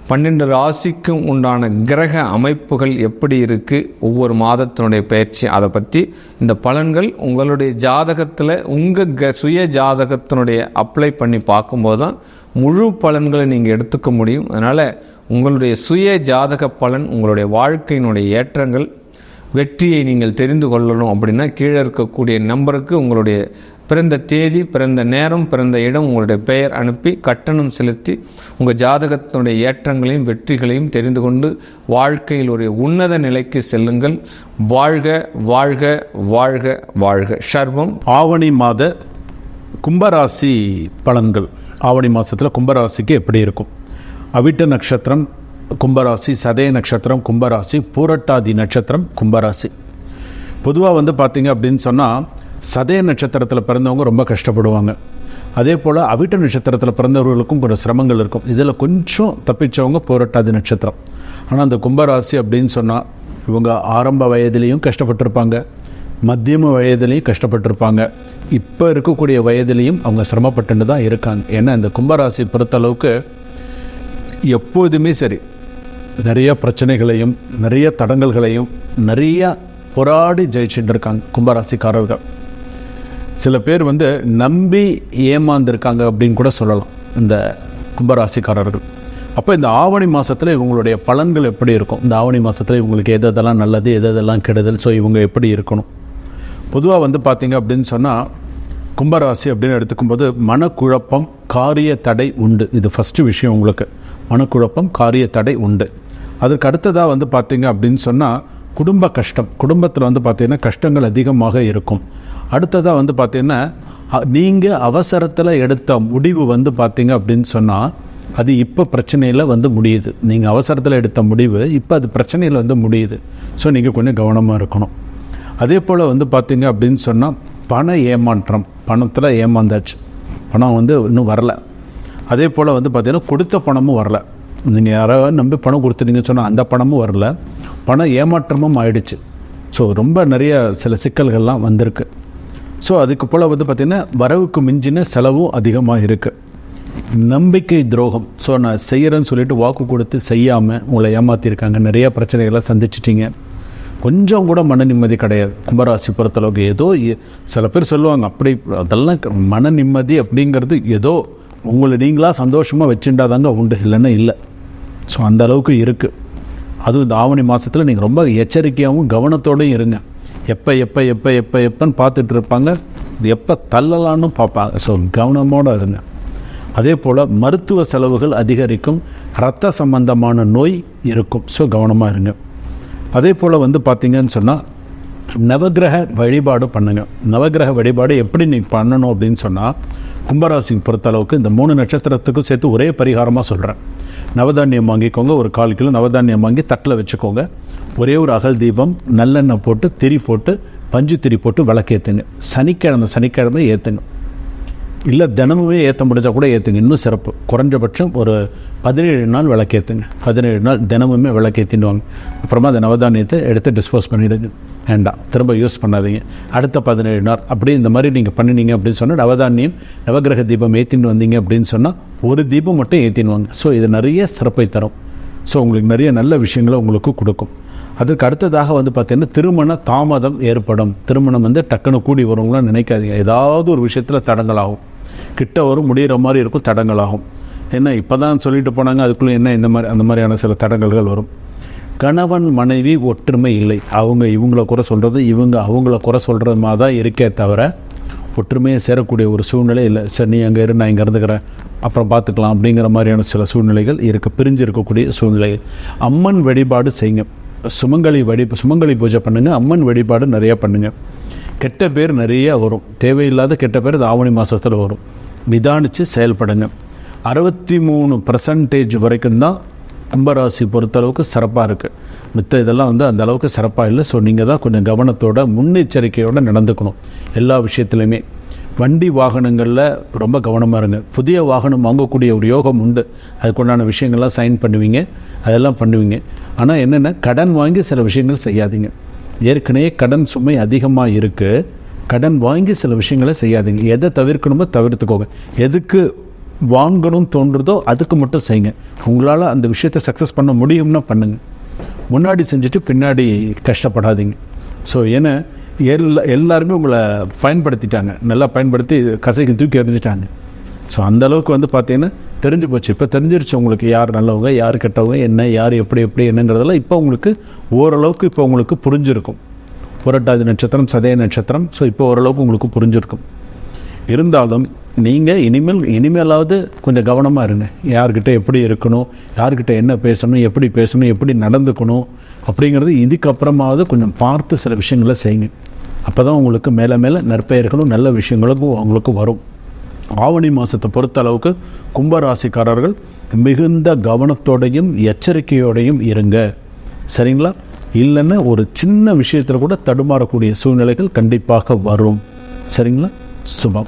12 ராசிக்கும் உண்டான கிரக அமைப்புகள் எப்படி இருக்குது, ஒவ்வொரு மாதத்தினுடைய பயிற்சி, அதை பற்றி இந்த பலன்கள் உங்களுடைய ஜாதகத்தில் உங்கள் சுய ஜாதகத்தினுடைய அப்ளை பண்ணி பார்க்கும்போது தான் முழு பலன்களை நீங்கள் எடுத்துக்க முடியும். அதனால் உங்களுடைய சுய ஜாதக பலன், உங்களுடைய வாழ்க்கையினுடைய ஏற்றங்கள், வெற்றியை நீங்கள் தெரிந்து கொள்ளணும் அப்படின்னா கீழே இருக்கக்கூடிய நம்பருக்கு உங்களுடைய பிறந்த தேதி, பிறந்த நேரம், பிறந்த இடம், உங்களுடைய பெயர் அனுப்பி கட்டணம் செலுத்தி உங்கள் ஜாதகத்தினுடைய ஏற்றங்களையும் வெற்றிகளையும் தெரிந்து கொண்டு வாழ்க்கையில் ஒரு உன்னத நிலைக்கு செல்லுங்கள். வாழ்க வாழ்க வாழ்க வாழ்க. சர்வம். ஆவணி மாத கும்பராசி பலன்கள். ஆவணி மாதத்தில் கும்பராசிக்கு எப்படி இருக்கும்? அவிட்ட நட்சத்திரம் கும்பராசி, சதய நட்சத்திரம் கும்பராசி, பூரட்டாதி நட்சத்திரம் கும்பராசி. பொதுவாக பார்த்தீங்க அப்படின்னு சொன்னால் சதய நட்சத்திரத்தில் பிறந்தவங்க ரொம்ப கஷ்டப்படுவாங்க. அதே போல் அவிட்ட நட்சத்திரத்தில் பிறந்தவர்களுக்கும் கொஞ்சம் சிரமங்கள் இருக்கும். இதில் கொஞ்சம் தப்பிச்சவங்க பூரட்டாதி நட்சத்திரம். ஆனால் அந்த கும்பராசி அப்படின்னு சொன்னால் இவங்க ஆரம்ப வயதிலையும் கஷ்டப்பட்டிருப்பாங்க, மத்தியம வயதிலையும் கஷ்டப்பட்டிருப்பாங்க, இப்போ இருக்கக்கூடிய வயதிலையும் அவங்க சிரமப்பட்டுன்னு தான் இருக்காங்க. ஏன்னா இந்த கும்பராசி பொறுத்தளவுக்கு எப்போதுமே சரி நிறைய பிரச்சனைகளையும் நிறைய தடங்கல்களையும் நிறைய போராடி ஜெயிச்சுட்டு இருக்காங்க கும்பராசிக்காரர்கள். சில பேர் நம்பி ஏமாந்துருக்காங்க அப்படின்னு கூட சொல்லலாம் இந்த கும்பராசிக்காரர்கள். அப்போ இந்த ஆவணி மாதத்தில் இவங்களுடைய பலன்கள் எப்படி இருக்கும்? இந்த ஆவணி மாதத்தில் இவங்களுக்கு எதெல்லாம் நல்லது, எதெல்லாம் கெடுதல், ஸோ இவங்க எப்படி இருக்கணும்? பொதுவாக பார்த்தீங்க அப்படின்னு சொன்னால் கும்பராசி அப்படின்னு எடுத்துக்கும்போது மனக்குழப்பம், காரிய தடை உண்டு. இது ஃபஸ்ட்டு விஷயம். உங்களுக்கு மனக்குழப்பம், காரிய தடை உண்டு. அதற்கு அடுத்ததாக பார்த்தீங்க அப்படின்னு சொன்னால் குடும்ப கஷ்டம். குடும்பத்தில் பார்த்தீங்கன்னா கஷ்டங்கள் அதிகமாக இருக்கும். அடுத்ததாக பார்த்தீங்கன்னா நீங்கள் அவசரத்தில் எடுத்த முடிவு பார்த்தீங்க அப்படின்னு சொன்னால் அது இப்போ பிரச்சனையில் முடியுது. நீங்கள் அவசரத்தில் எடுத்த முடிவு இப்போ அது பிரச்சனையில் முடியுது. ஸோ நீங்கள் கொஞ்சம் கவனமாக இருக்கணும். அதே போல் பார்த்தீங்க அப்படின்னு சொன்னால் பண ஏமாற்றம், பணத்தில் ஏமாந்தாச்சு, பணம் இன்னும் வரலை. அதே போல் பார்த்தீங்கன்னா கொடுத்த பணமும் வரல. நீங்கள் யாராவது நம்பி பணம் கொடுத்துட்டீங்கன்னு சொன்னால் அந்த பணமும் வரல, பண ஏமாற்றமும் ஆயிடுச்சு. ஸோ ரொம்ப நிறைய சில சிக்கல்கள்லாம் வந்திருக்கு. ஸோ அதுக்கு போல் பார்த்திங்கன்னா வரவுக்கு மிஞ்சின செலவும் அதிகமாக இருக்குது. நம்பிக்கை துரோகம். ஸோ நான் செய்கிறேன்னு சொல்லிட்டு வாக்கு கொடுத்து செய்யாமல் உங்களை ஏமாற்றிருக்காங்க. நிறைய பிரச்சனைகளை சந்திச்சிட்டிங்க. கொஞ்சம் கூட மன நிம்மதி கிடையாது கும்பராசி பொறுத்தளவுக்கு. ஏதோ சில பேர் சொல்லுவாங்க அப்படி, அதெல்லாம் மன நிம்மதி அப்படிங்கிறது ஏதோ உங்களை நீங்களாக சந்தோஷமாக வச்சுட்டாதாங்க உண்டு, இல்லைன்னா இல்லை. ஸோ அந்த அளவுக்கு இருக்குது. அதுவும் இந்த ஆவணி மாதத்தில் நீங்கள் ரொம்ப எச்சரிக்கையாகவும் கவனத்தோடையும் இருங்க. எப்போ எப்போ எப்போ எப்போ எப்போன்னு பார்த்துட்டு இருப்பாங்க, இது எப்போ தள்ளலான்னு பார்ப்பாங்க. ஸோ கவனமோடு இருங்க. அதே போல் மருத்துவ செலவுகள் அதிகரிக்கும், இரத்த சம்பந்தமான நோய் இருக்கும். ஸோ கவனமாக இருங்க. அதே போல் பார்த்தீங்கன்னு சொன்னால் நவகிரக வழிபாடு பண்ணுங்கள். நவகிரக வழிபாடு எப்படி நீங்கள் பண்ணணும் அப்படின்னு சொன்னால் கும்பராசி பொறுத்தளவுக்கு இந்த 3 நட்சத்திரத்துக்கும் சேர்த்து ஒரே பரிகாரமாக சொல்கிறேன். நவதானியம் வாங்கிக்கோங்க, ஒரு 1/4 கிலோ நவதானியம் வாங்கி தட்டில் வச்சுக்கோங்க. ஒரே ஒரு அகல் தீபம், நல்லெண்ணெய் போட்டு திரி போட்டு பஞ்சுத்திரி போட்டு விளக்கேற்றுங்க. சனிக்கிழமை ஏற்றுங்க. இல்லை தினமுமே ஏற்ற முடிஞ்சால் கூட ஏற்றுங்க, இன்னும் சிறப்பு. குறைஞ்சபட்சம் ஒரு 17 நாள் விளக்கேற்றுங்க. 17 நாள் தினமுமே விளக்கேற்றிடுவாங்க. அப்புறமா அந்த நவதானியத்தை எடுத்து டிஸ்போஸ் பண்ணிவிடுங்க, வேண்டாம், திரும்ப யூஸ் பண்ணாதீங்க. அடுத்த 17 நாள் அப்படி இந்த மாதிரி நீங்கள் பண்ணினீங்க அப்படின்னு சொன்னால் நவதானியம் நவகிரக தீபம் ஏற்றின்னு வந்தீங்க அப்படின்னு சொன்னால் ஒரு தீபம் மட்டும் ஏற்றினுவாங்க. ஸோ இது நிறைய சிறப்பை தரும். ஸோ உங்களுக்கு நிறைய நல்ல விஷயங்களை உங்களுக்கு கொடுக்கும். அதுக்கு அடுத்ததாக பார்த்தீங்கன்னா திருமண தாமதம் ஏற்படும். திருமணம் டக்குன்னு கூடி வருவங்களாம் நினைக்காதீங்க. ஏதாவது ஒரு விஷயத்தில் தடங்களாகும், கிட்ட வரும் முடிகிற மாதிரி இருக்கும், தடங்களாகும். என்ன இப்போ தான் சொல்லிட்டு போனாங்க, அதுக்குள்ளே என்ன இந்த மாதிரி அந்த மாதிரியான சில தடங்கல்கள் வரும். கணவன் மனைவி ஒற்றுமை இல்லை. அவங்க இவங்கள குறை சொல்கிறது, இவங்க அவங்கள குறை சொல்கிறது மாதிரி தான் இருக்கே தவிர ஒற்றுமையை சேரக்கூடிய ஒரு சூழ்நிலை இல்லை. சரி நீ அங்கே இரு, நான் இங்கே இருந்துக்கிறேன், அப்புறம் பார்த்துக்கலாம் அப்படிங்கிற மாதிரியான சில சூழ்நிலைகள் பிரிஞ்சு இருக்கக்கூடிய சூழ்நிலைகள். அம்மன் வழிபாடு செய்யுங்க. சுமங்கலி பூஜை பண்ணுங்கள். அம்மன் வழிபாடு நிறையா பண்ணுங்கள். கெட்ட பேர் நிறைய வரும், தேவையில்லாத கெட்ட பேர் ஆவணி மாதத்தில் வரும். நிதானித்து செயல்படுங்க. 63% வரைக்கும் தான் கும்பராசி பொறுத்தளவுக்கு சிறப்பாக இருக்குது. மித்த இதெல்லாம் அந்த அளவுக்கு சிறப்பாக இல்லை. ஸோ நீங்கள் தான் கொஞ்சம் கவனத்தோட முன்னெச்சரிக்கையோடு நடந்துக்கணும் எல்லா விஷயத்துலையுமே. வண்டி வாகனங்களில் ரொம்ப கவனமாக இருங்க. புதிய வாகனம் வாங்கக்கூடிய ஒரு யோகம் உண்டு. அதுக்குண்டான விஷயங்கள்லாம் சைன் பண்ணுவீங்க, அதெல்லாம் பண்ணுவீங்க. ஆனால் என்னென்ன, கடன் வாங்கி சில விஷயங்கள் செய்யாதீங்க. ஏற்கனவே கடன் சுமை அதிகமாக இருக்குது, கடன் வாங்கி சில விஷயங்களை செய்யாதீங்க. எதை தவிர்க்கணுமோ தவிர்த்துக்கோங்க. எதுக்கு வாங்கணும்னு தோன்றுறதோ அதுக்கு மட்டும் செய்யுங்க. உங்களால் அந்த விஷயத்தை சக்ஸஸ் பண்ண முடியும்னா பண்ணுங்கள். முன்னாடி செஞ்சுட்டு பின்னாடி கஷ்டப்படாதீங்க. ஸோ ஏன்னா எல்லாருமே உங்களை பயன்படுத்திட்டாங்க, நல்லா பயன்படுத்தி கசைக்கு தூக்கி எறிஞ்சிட்டாங்க. ஸோ அந்தளவுக்கு பார்த்தீங்கன்னா தெரிஞ்சு போச்சு. இப்போ தெரிஞ்சிருச்சு உங்களுக்கு யார் நல்லவங்க யார் கெட்டவங்க, என்ன யார் எப்படி என்னங்கிறதெல்லாம் இப்போ உங்களுக்கு ஓரளவுக்கு உங்களுக்கு புரிஞ்சிருக்கும். புரட்டாதி நட்சத்திரம், சதய நட்சத்திரம். ஸோ இப்போ ஓரளவுக்கு உங்களுக்கு புரிஞ்சிருக்கும். இருந்தாலும் நீங்கள் இனிமேலாவது கொஞ்சம் கவனமாக இருங்க. யார்கிட்ட எப்படி இருக்கணும், யார்கிட்ட என்ன பேசணும், எப்படி நடந்துக்கணும் அப்படிங்கிறது இதுக்கப்புறமாவது கொஞ்சம் பார்த்து சில விஷயங்களை செய்யுங்க. அப்போ தான் உங்களுக்கு மேலே நற்பெயர்களும் நல்ல விஷயங்களும் உங்களுக்கு வரும். ஆவணி மாதத்தை பொறுத்த அளவுக்கு கும்பராசிக்காரர்கள் மிகுந்த கவனத்தோடையும் எச்சரிக்கையோடையும் இருங்க, சரிங்களா? இல்லைன்னா ஒரு சின்ன விஷயத்தில் கூட தடுமாறக்கூடிய சூழ்நிலைகள் கண்டிப்பாக வரும், சரிங்களா? சுபம்.